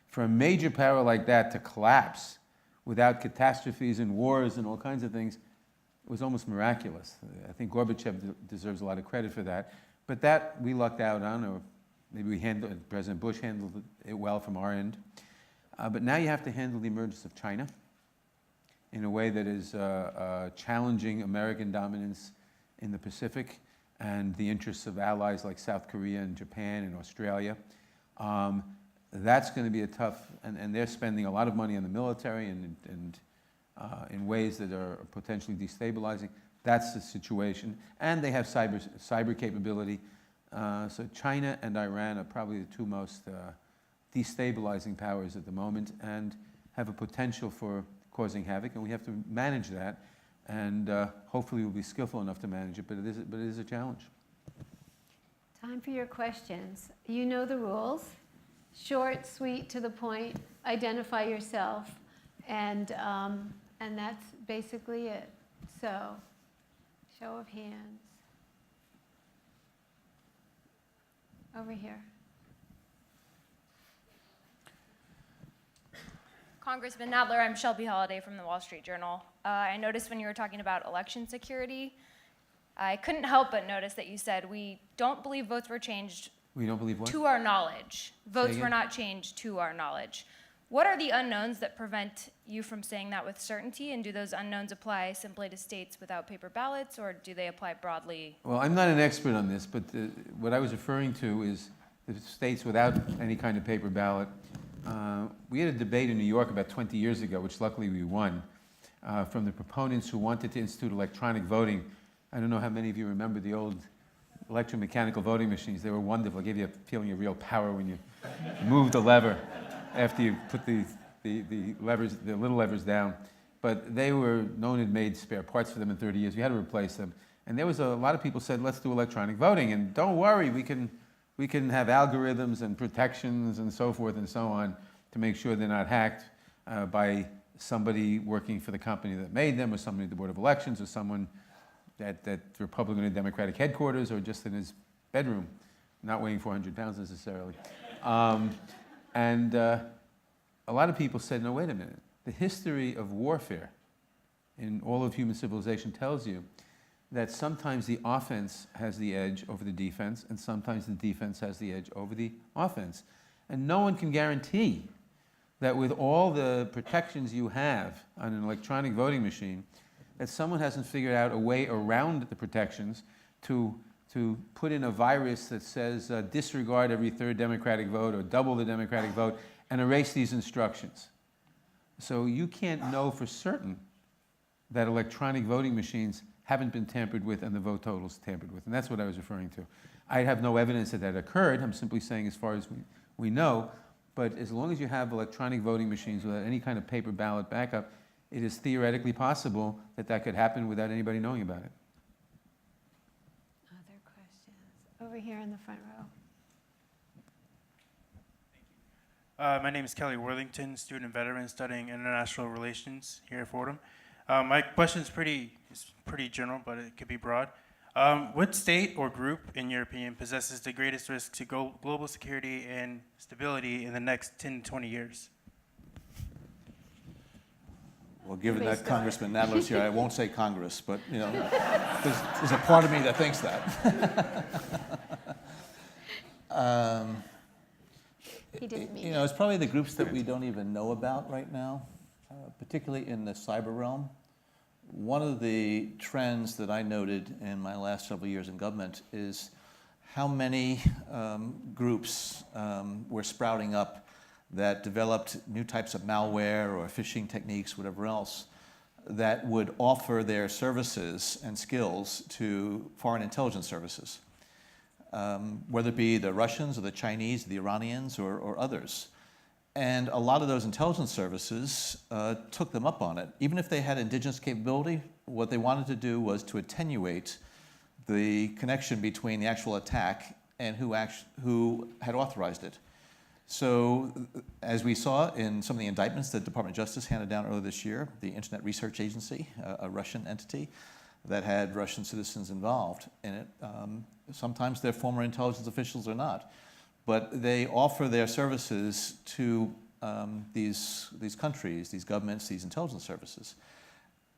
For a major power like that to collapse without catastrophes and wars and all kinds of things was almost miraculous. I think Gorbachev deserves a lot of credit for that. But that we lucked out on, or maybe President Bush handled it well from our end. But now you have to handle the emergence of China in a way that is challenging American dominance in the Pacific and the interests of allies like South Korea and Japan and Australia. That's going to be a tough, and they're spending a lot of money on the military and in ways that are potentially destabilizing. That's the situation. And they have cyber capability. So China and Iran are probably the two most destabilizing powers at the moment and have a potential for causing havoc, and we have to manage that. And hopefully we'll be skillful enough to manage it, but it is a challenge. Time for your questions. You know the rules. Short, sweet, to the point, identify yourself, and that's basically it. So, show of hands. Over here. Congressman Nadler, I'm Shelby Holliday from the Wall Street Journal. I noticed when you were talking about election security, I couldn't help but notice that you said, we don't believe votes were changed. We don't believe what? To our knowledge. Votes were not changed to our knowledge. What are the unknowns that prevent you from saying that with certainty? And do those unknowns apply simply to states without paper ballots, or do they apply broadly? Well, I'm not an expert on this, but what I was referring to is the states without any kind of paper ballot. We had a debate in New York about 20 years ago, which luckily we won, from the proponents who wanted to institute electronic voting. I don't know how many of you remember the old electromechanical voting machines. They were wonderful. They gave you a feeling of real power when you moved the lever after you put the levers, the little levers down. But they were, no one had made spare parts for them in 30 years. We had to replace them. And there was a lot of people said, let's do electronic voting. And don't worry, we can have algorithms and protections and so forth and so on to make sure they're not hacked by somebody working for the company that made them, or somebody at the Board of Elections, or someone at Republican or Democratic headquarters, or just in his bedroom, not weighing 400 pounds necessarily. And a lot of people said, no, wait a minute. The history of warfare in all of human civilization tells you that sometimes the offense has the edge over the defense, and sometimes the defense has the edge over the offense. And no one can guarantee that with all the protections you have on an electronic voting machine, that someone hasn't figured out a way around the protections to put in a virus that says disregard every third Democratic vote or double the Democratic vote and erase these instructions. So you can't know for certain that electronic voting machines haven't been tampered with and the vote totals tampered with. And that's what I was referring to. I have no evidence that that occurred. I'm simply saying as far as we know. But as long as you have electronic voting machines without any kind of paper ballot backup, it is theoretically possible that that could happen without anybody knowing about it. Other questions? Over here in the front row. My name is Kelly Worthington, student veteran studying international relations here at Fordham. My question is pretty general, but it could be broad. What state or group, in your opinion, possesses the greatest risk to global security and stability in the next 10 to 20 years? Well, given Please that go Congressman Nadler's here, I won't say Congress, but there's a part of me that thinks that. He didn't mean It's probably the groups that we don't even know about right now, particularly in the cyber realm. One of the trends that I noted in my last several years in government is how many groups were sprouting up that developed new types of malware or phishing techniques, whatever else, that would offer their services and skills to foreign intelligence services, whether it be the Russians or the Chinese, the Iranians, or others. And a lot of those intelligence services took them up on it. Even if they had indigenous capability, what they wanted to do was to attenuate the connection between the actual attack and who had authorized it. So, as we saw in some of the indictments that the Department of Justice handed down earlier this year, the Internet Research Agency, a Russian entity that had Russian citizens involved in it, sometimes they're former intelligence officials or not, but they offer their services to these countries, these governments, these intelligence services.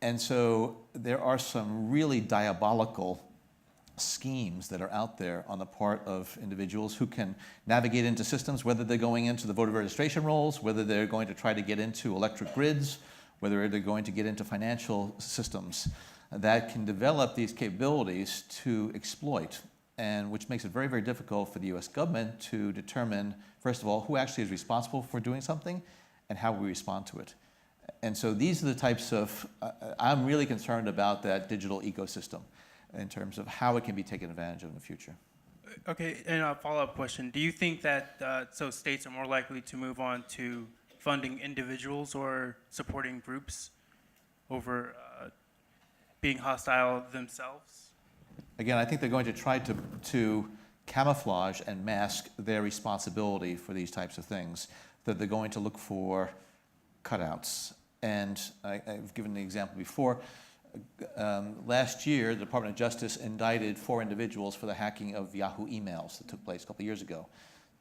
And so there are some really diabolical schemes that are out there on the part of individuals who can navigate into systems, whether they're going into the voter registration rolls, whether they're going to try to get into electric grids, whether they're going to get into financial systems that can develop these capabilities to exploit, and which makes it very, very difficult for the US government to determine, first of all, who actually is responsible for doing something and how we respond to it. And so these are the types of, I'm really concerned about that digital ecosystem in terms of how it can be taken advantage of in the future. Okay, and a follow-up question. Do you think that so states are more likely to move on to funding individuals or supporting groups over being hostile themselves? Again, I think they're going to try to camouflage and mask their responsibility for these types of things, that they're going to look for cutouts. And I've given the example before. Last year, the Department of Justice indicted 4 individuals for the hacking of Yahoo emails that took place a couple of years ago.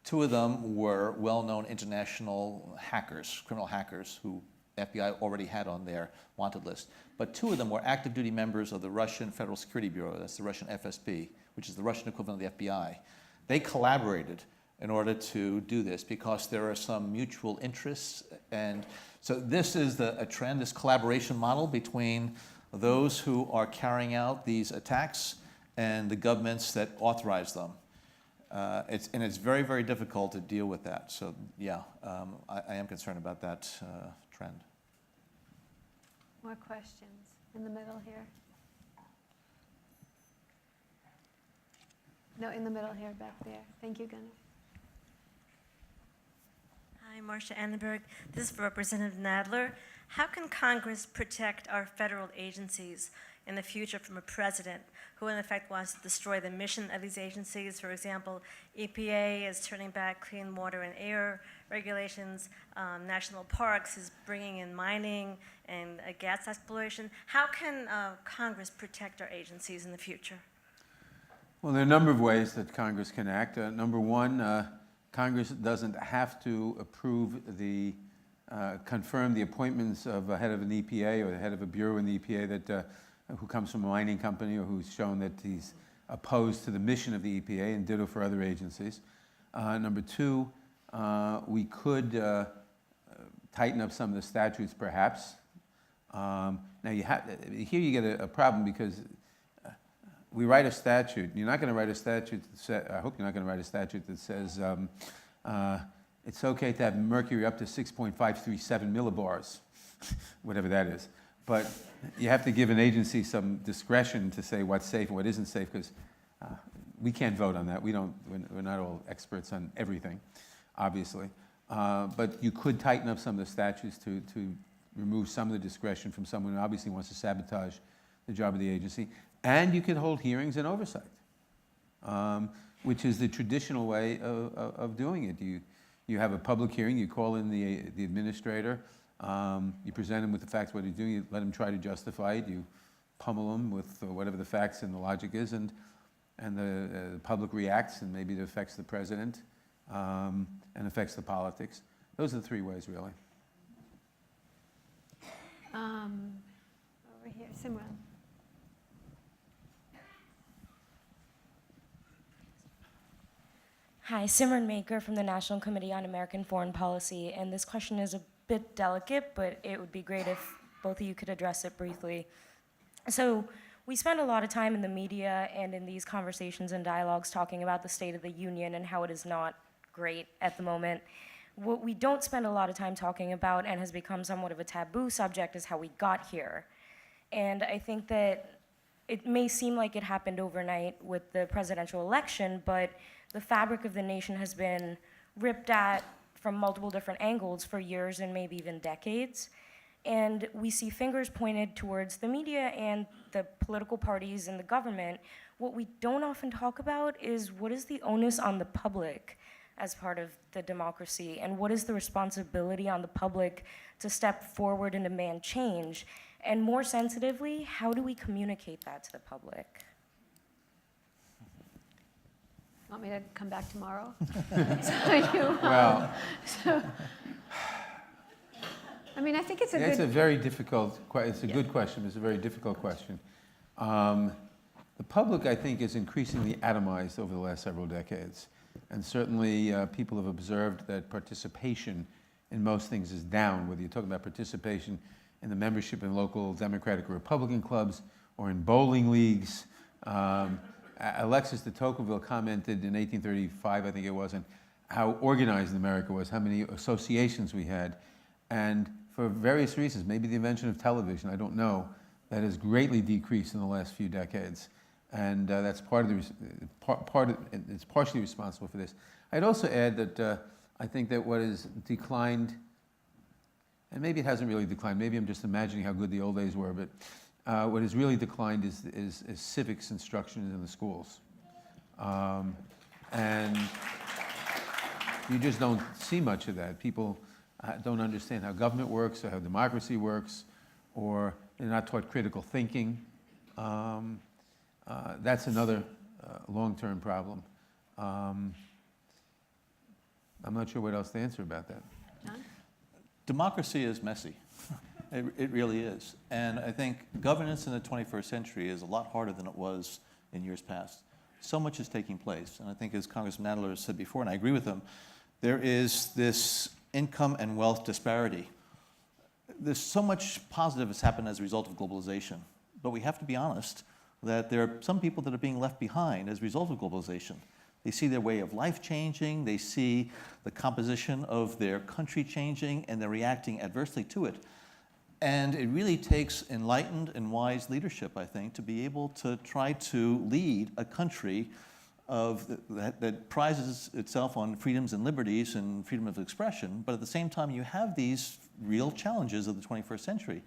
2 of them were well-known international hackers, criminal hackers, who FBI already had on their wanted list. But 2 of them were active duty members of the Russian Federal Security Bureau, that's the Russian FSB, which is the Russian equivalent of the FBI. They collaborated in order to do this because there are some mutual interests. And so this is a trend, this collaboration model between those who are carrying out these attacks and the governments that authorize them. It's very, very difficult to deal with that. So yeah, I am concerned about that trend. More questions in the middle here. No, in the middle here, back there. Thank you, Gunnar. Hi, Marcia Annenberg. This is for Representative Nadler. How can Congress protect our federal agencies in the future from a president who in effect wants to destroy the mission of these agencies? For example, EPA is turning back clean water and air regulations. National Parks is bringing in mining and gas exploration. How can Congress protect our agencies in the future? Well, there are a number of ways that Congress can act. Number one, Congress doesn't have to approve the confirm the appointments of a head of an EPA or the head of a bureau in the EPA that, who comes from a mining company or who's shown that he's opposed to the mission of the EPA, and ditto for other agencies. Number two, we could tighten up some of the statutes, perhaps. Now, here you get a problem because we write a statute. You're not going to write a statute that I hope you're not going to write a statute that says it's okay to have mercury up to 6.537 millibars, whatever that is. But you have to give an agency some discretion to say what's safe and what isn't safe, because we can't vote on that. We're not all experts on everything, obviously. But you could tighten up some of the statutes to remove some of the discretion from someone who obviously wants to sabotage the job of the agency. And you could hold hearings and oversight, which is the traditional way of doing it. You have a public hearing, you call in the administrator, you present him with the facts of what he's doing, you let him try to justify it, you pummel him with whatever the facts and the logic is, and the public reacts, and maybe it affects the president and affects the politics. Those are the three ways, really. Over here, Simran. Hi, Simran Maker from the National Committee on American Foreign Policy, and this question is a bit delicate, but it would be great if both of you could address it briefly. So we spend a lot of time in the media and in these conversations and dialogues talking about the state of the union and how it is not great at the moment. What we don't spend a lot of time talking about, and has become somewhat of a taboo subject, is how we got here. And I think that it may seem like it happened overnight with the presidential election, but the fabric of the nation has been ripped at from multiple different angles for years and maybe even decades. And we see fingers pointed towards the media and the political parties and the government. What we don't often talk about is what is the onus on the public as part of the democracy, and what is the responsibility on the public to step forward and demand change? And more sensitively, how do we communicate that to the public? Want me to come back tomorrow? Well, I mean, I think it's a it's good... a very difficult, it's a good question, it's a very difficult question. The public, I think, is increasingly atomized over the last several decades. And certainly people have observed that participation in most things is down, whether you're talking about participation in the membership in local Democratic or Republican clubs or in bowling leagues. Alexis de Tocqueville commented in 1835, I think it was, on how organized America was, how many associations we had. And for various reasons, maybe the invention of television, I don't know, that has greatly decreased in the last few decades. And that's it's partially responsible for this. I'd also add that I think that what has declined, and maybe it hasn't really declined, maybe I'm just imagining how good the old days were, but what has really declined is civics instruction in the schools. And you just don't see much of that. People don't understand how government works or how democracy works, or they're not taught critical thinking. That's another long-term problem. I'm not sure what else to answer about that. John? Democracy is messy. It really is. And I think governance in the 21st century is a lot harder than it was in years past. So much is taking place. And I think, as Congressman Nadler said before, and I agree with him, there is this income and wealth disparity. There's so much positive has happened as a result of globalization. But we have to be honest that there are some people that are being left behind as a result of globalization. They see their way of life changing, they see the composition of their country changing, and they're reacting adversely to it. And it really takes enlightened and wise leadership, I think, to be able to try to lead a country that prizes itself on freedoms and liberties and freedom of expression, but at the same time you have these real challenges of the 21st century.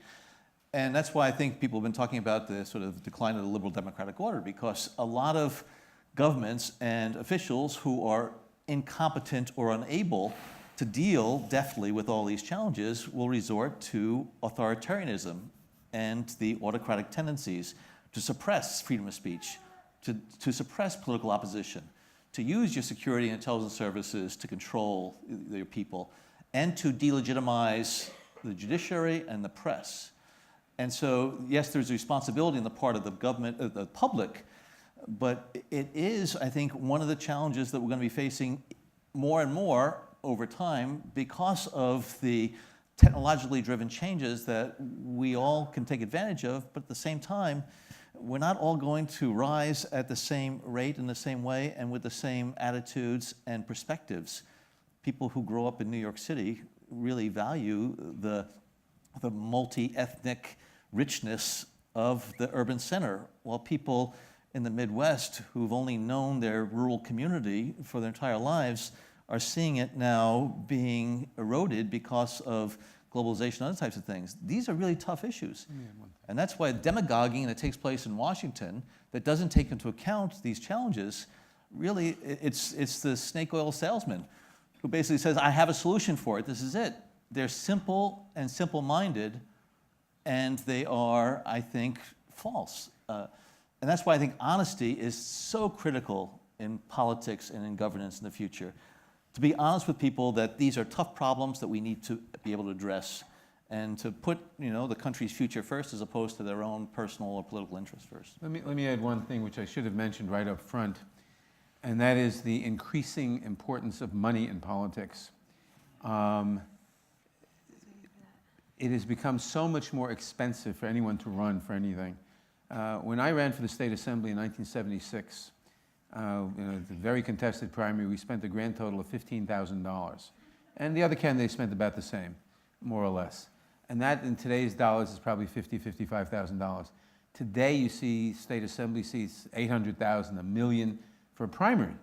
And that's why I think people have been talking about the sort of decline of the liberal democratic order, because a lot of governments and officials who are incompetent or unable to deal deftly with all these challenges will resort to authoritarianism and the autocratic tendencies to suppress freedom of speech, to suppress political opposition, to use your security and intelligence services to control your people. and to delegitimize the judiciary and the press. And so, yes, there's a responsibility on the part of the government, the public, but it is, I think, one of the challenges that we're going to be facing more and more over time because of the technologically driven changes that we all can take advantage of, but at the same time, we're not all going to rise at the same rate in the same way and with the same attitudes and perspectives. People who grow up in New York City really value the multi-ethnic richness of the urban center, while people in the Midwest who've only known their rural community for their entire lives are seeing it now being eroded because of globalization and other types of things. These are really tough issues. And that's why demagoguing that takes place in Washington that doesn't take into account these challenges, really, it's the snake oil salesman who basically says, I have a solution for it, this is it. They're simple and simple-minded, and they are, I think, false. And that's why I think honesty is so critical in politics and in governance in the future. To be honest with people that these are tough problems that we need to be able to address, and to put, the country's future first as opposed to their own personal or political interest first. Let me add one thing which I should have mentioned right up front, and that is the increasing importance of money in politics. It has become so much more expensive for anyone to run for anything. When I ran for the State Assembly in 1976, the very contested primary, we spent a grand total of $15,000. And the other candidates spent about the same, more or less. And that, in today's dollars, is probably $50,000, $55,000. Today, you see State Assembly seats, 800,000, $1 million for a primary.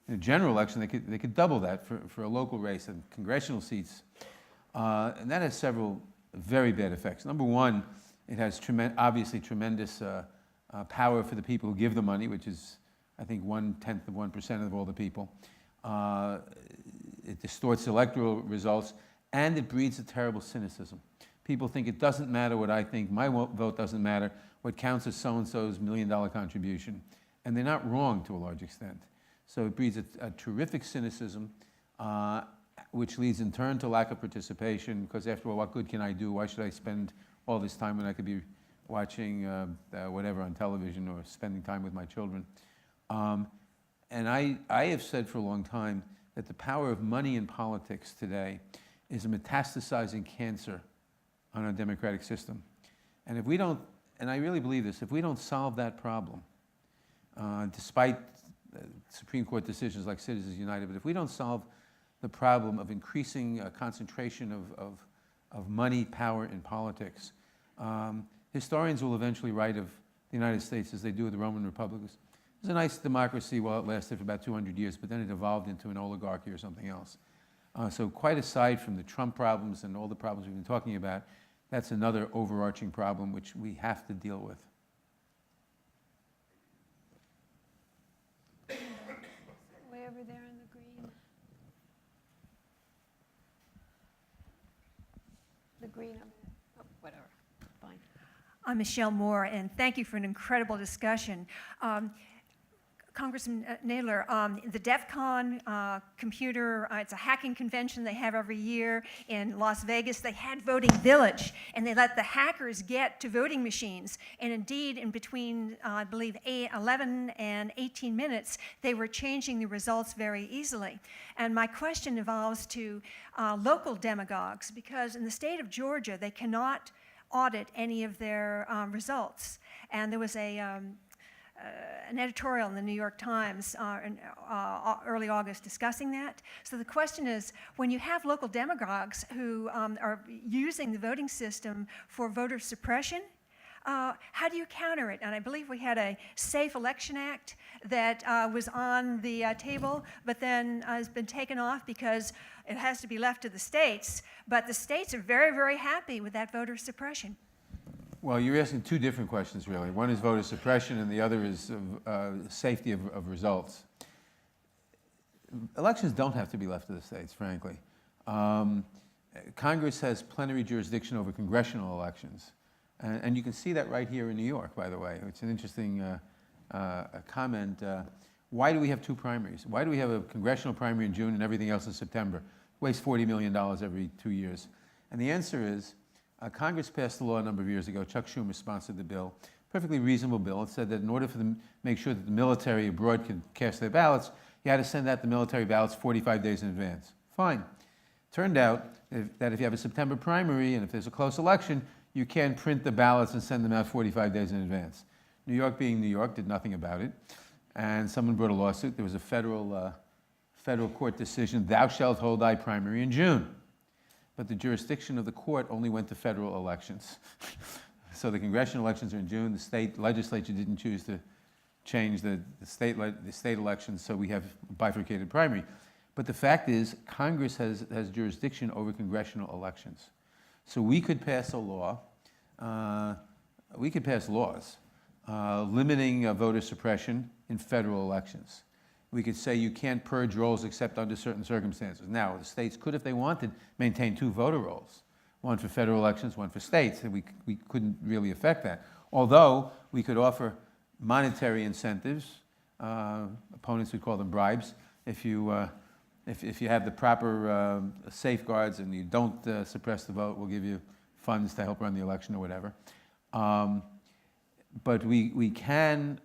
In a general election, they could double that for a local race, and congressional seats. And that has several very bad effects. Number one, it has obviously tremendous power for the people who give the money, which is, I think, 0.1% of all the people. It distorts electoral results, and it breeds a terrible cynicism. People think it doesn't matter what I think, my vote doesn't matter, what counts is so-and-so's $1 million contribution. And they're not wrong to a large extent. So it breeds a terrific cynicism, which leads in turn to lack of participation, because after all, what good can I do? Why should I spend all this time when I could be watching whatever on television or spending time with my children? And I have said for a long time that the power of money in politics today is a metastasizing cancer on our democratic system. And if we don't, and I really believe this, if we don't solve that problem, despite Supreme Court decisions like Citizens United, but if we don't solve the problem of increasing concentration of money, power in politics, historians will eventually write of the United States as they do of the Roman Republic. It was a nice democracy while it lasted for about 200 years, but then it evolved into an oligarchy or something else. So quite aside from the Trump problems and all the problems we've been talking about, that's another overarching problem which we have to deal with. Way over there in the green. The green over there. Oh, whatever. Fine. I'm Michelle Moore, and thank you for an incredible discussion. Congressman Nadler, the DEF CON computer, it's a hacking convention they have every year in Las Vegas. They had Voting Village, and they let the hackers get to voting machines. And indeed, in between, I believe, 11 and 18 minutes, they were changing the results very easily. And my question evolves to local demagogues, because in the state of Georgia, they cannot audit any of their results. And there was an editorial in the New York Times in early August discussing that. So the question is, when you have local demagogues who are using the voting system for voter suppression, how do you counter it? And I believe we had a Safe Election Act that was on the table, but then has been taken off because it has to be left to the states. But the states are very, very happy with that voter suppression. Well, you're asking two different questions, really. One is voter suppression, and the other is safety of results. Elections don't have to be left to the states, frankly. Congress has plenary jurisdiction over congressional elections. And you can see that right here in New York, by the way. It's an interesting comment. Why do we have two primaries? Why do we have a congressional primary in June and everything else in September? waste $40 million every 2 years? And the answer is, Congress passed a law a number of years ago. Chuck Schumer sponsored the bill, perfectly reasonable bill. It said that in order for them to make sure that the military abroad could cast their ballots, you had to send out the military ballots 45 days in advance. Fine. Turned out that if you have a September primary and if there's a close election, you can't print the ballots and send them out 45 days in advance. New York, being New York, did nothing about it. And someone brought a lawsuit. There was a federal court decision, thou shalt hold thy primary in June. But the jurisdiction of the court only went to federal elections. So the congressional elections are in June. The state legislature didn't choose to change the state elections, so we have a bifurcated primary. But the fact is, Congress has jurisdiction over congressional elections. So we could pass a law, limiting voter suppression in federal elections. We could say you can't purge rolls except under certain circumstances. Now, the states could, if they wanted, maintain 2 voter rolls, one for federal elections, one for states, and we couldn't really affect that. Although we could offer monetary incentives, opponents would call them bribes, if you have the proper safeguards and you don't suppress the vote, we'll give you funds to help run the election or whatever. But we can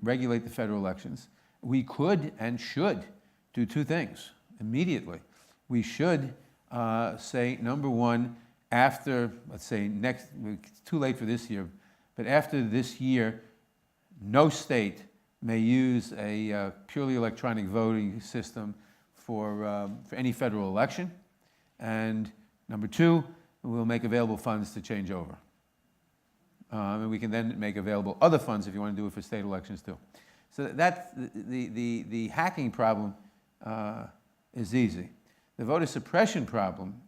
regulate the federal elections. We could and should do 2 things immediately. We should say, number one, after, let's say, it's too late for this year, but after this year, no state may use a purely electronic voting system for any federal election. And number 2, we'll make available funds to change over. And we can then make available other funds if you want to do it for state elections too. So that's the hacking problem is easy. The voter suppression problem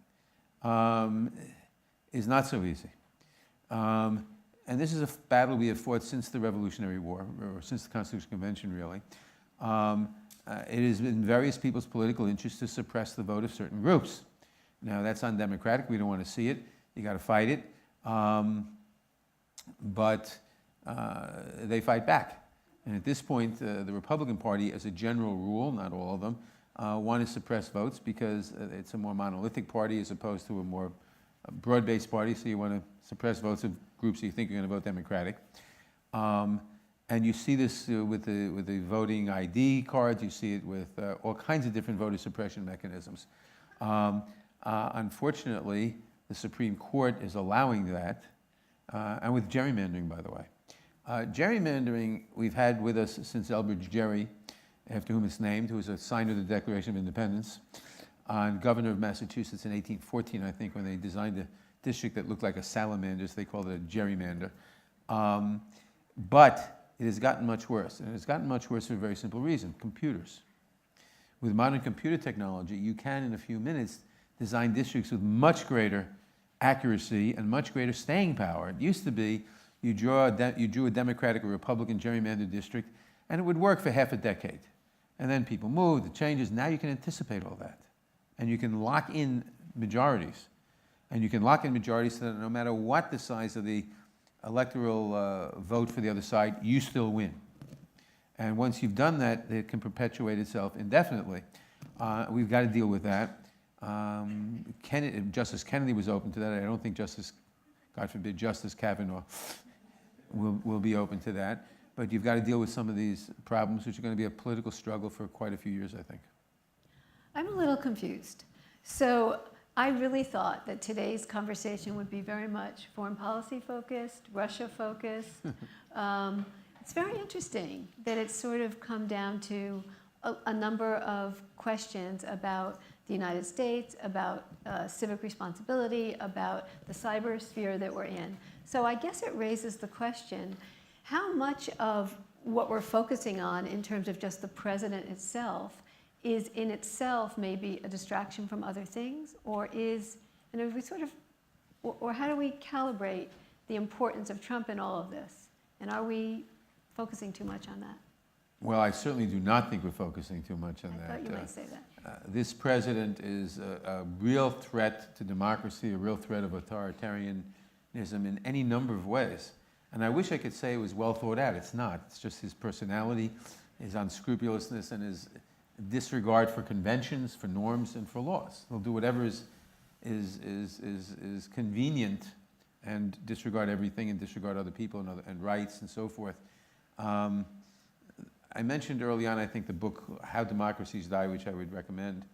is not so easy. And this is a battle we have fought since the Revolutionary War, or since the Constitutional Convention, really. It is in various people's political interest to suppress the vote of certain groups. Now, that's undemocratic. We don't want to see it. You got to fight it. But they fight back. And at this point, the Republican Party, as a general rule, not all of them, want to suppress votes because it's a more monolithic party as opposed to a more broad-based party. So you want to suppress votes of groups you think are going to vote Democratic. And you see this with the voting ID cards. You see it with all kinds of different voter suppression mechanisms. Unfortunately, the Supreme Court is allowing that, and with gerrymandering, by the way. Gerrymandering we've had with us since Elbridge Gerry, after whom it's named, who was a signer of the Declaration of Independence, and governor of Massachusetts in 1814, I think, when they designed a district that looked like a salamander, so they called it a gerrymander. But it has gotten much worse, and it's gotten much worse for a very simple reason: computers. With modern computer technology, you can, in a few minutes, design districts with much greater accuracy and much greater staying power. It used to be you drew a Democratic or Republican gerrymandered district, and it would work for half a decade. And then people moved, the changes. Now you can anticipate all that. And you can lock in majorities. And you can lock in majorities so that no matter what the size of the electoral vote for the other side, you still win. And once you've done that, it can perpetuate itself indefinitely. We've got to deal with that. Justice Kennedy was open to that. I don't think God forbid, Justice Kavanaugh will be open to that. But you've got to deal with some of these problems, which are going to be a political struggle for quite a few years, I think. I'm a little confused. So I really thought that today's conversation would be very much foreign policy focused, Russia focused. It's very interesting that it's sort of come down to a number of questions about the United States, about civic responsibility, about the cyber sphere that we're in. So I guess it raises the question, how much of what we're focusing on in terms of just the president itself is in itself maybe a distraction from other things, or is, you know, we sort of, or how do we calibrate the importance of Trump in all of this? And are we focusing too much on that? Well, I certainly do not think we're focusing too much on that. I thought you might say that. This president is a real threat to democracy, a real threat of authoritarianism in any number of ways. And I wish I could say it was well thought out. It's not. It's just his personality, his unscrupulousness, and disregard for conventions, for norms, and for laws. They'll do whatever is convenient and disregard everything and disregard other people and rights and so forth. I mentioned early on, I think, the book How Democracies Die, which I would recommend.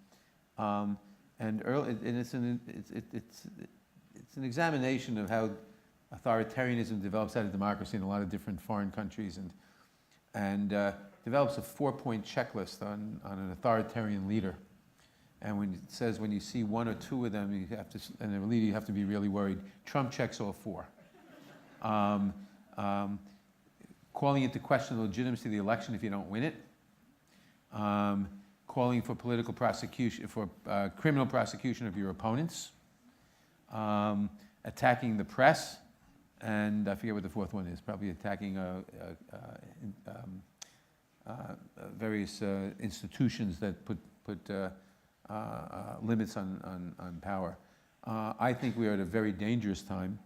It's an examination of how authoritarianism develops out of democracy in a lot of different foreign countries, and develops a 4-point checklist on an authoritarian leader. And when it says when you see one or two of them, you have to, and a leader, you have to be really worried. Trump checks all 4. Calling into question the legitimacy of the election if you don't win it. Calling for political prosecution, for criminal prosecution of your opponents. Attacking the press. And I forget what the 4th one is, probably attacking various institutions that put limits on power. I think we are at a very dangerous time.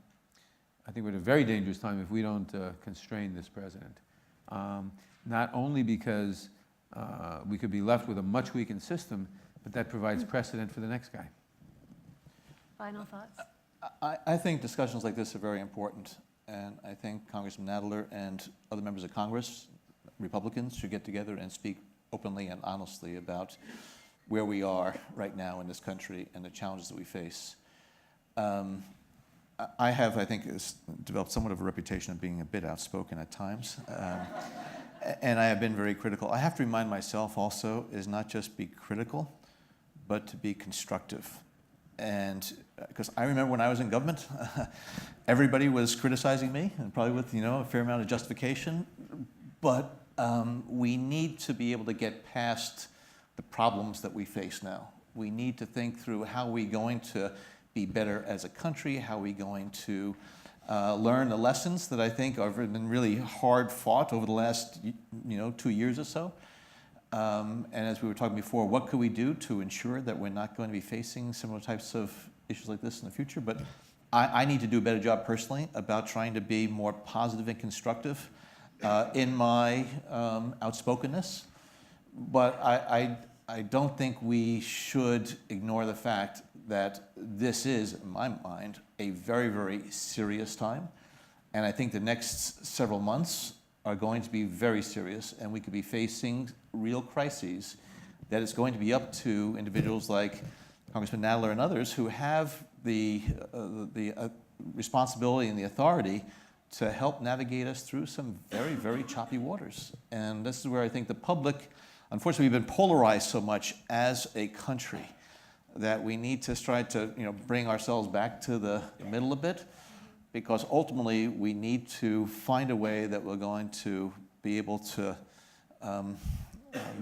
I think we're at a very dangerous time if we don't constrain this president. Not only because we could be left with a much weakened system, but that provides precedent for the next guy. Final thoughts? I think discussions like this are very important, and I think Congressman Nadler and other members of Congress, Republicans, should get together and speak openly and honestly about where we are right now in this country and the challenges that we face. I have, I think, developed somewhat of a reputation of being a bit outspoken at times, and I have been very critical. I have to remind myself also is not just be critical, but to be constructive. And because I remember when I was in government, everybody was criticizing me, and probably with a fair amount of justification. But we need to be able to get past the problems that we face now. We need to think through how we're going to be better as a country, how we're going to learn the lessons that I think have been really hard fought over the last 2 years or so. And as we were talking before, what could we do to ensure that we're not going to be facing similar types of issues like this in the future? But I need to do a better job personally about trying to be more positive and constructive in my outspokenness. But I don't think we should ignore the fact that this is, in my mind, a very, very serious time. And I think the next several months are going to be very serious, and we could be facing real crises that it's going to be up to individuals like Congressman Nadler and others who have the responsibility and the authority to help navigate us through some very, very choppy waters. And this is where I think the public, unfortunately, we've been polarized so much as a country that we need to try to bring ourselves back to the middle a bit, because ultimately we need to find a way that we're going to be able to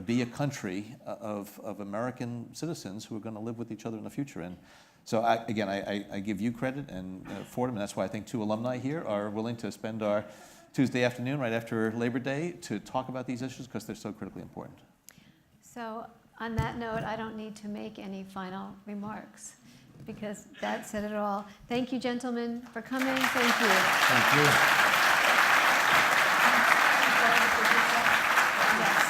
be a country of American citizens who are going to live with each other in the future. And so I give you credit and Fordham, and that's why I think 2 alumni here are willing to spend our Tuesday afternoon right after Labor Day to talk about these issues because they're so critically important. So on that note, I don't need to make any final remarks because that said it all. Thank you, gentlemen, for coming. Thank you. Thank you. Yes.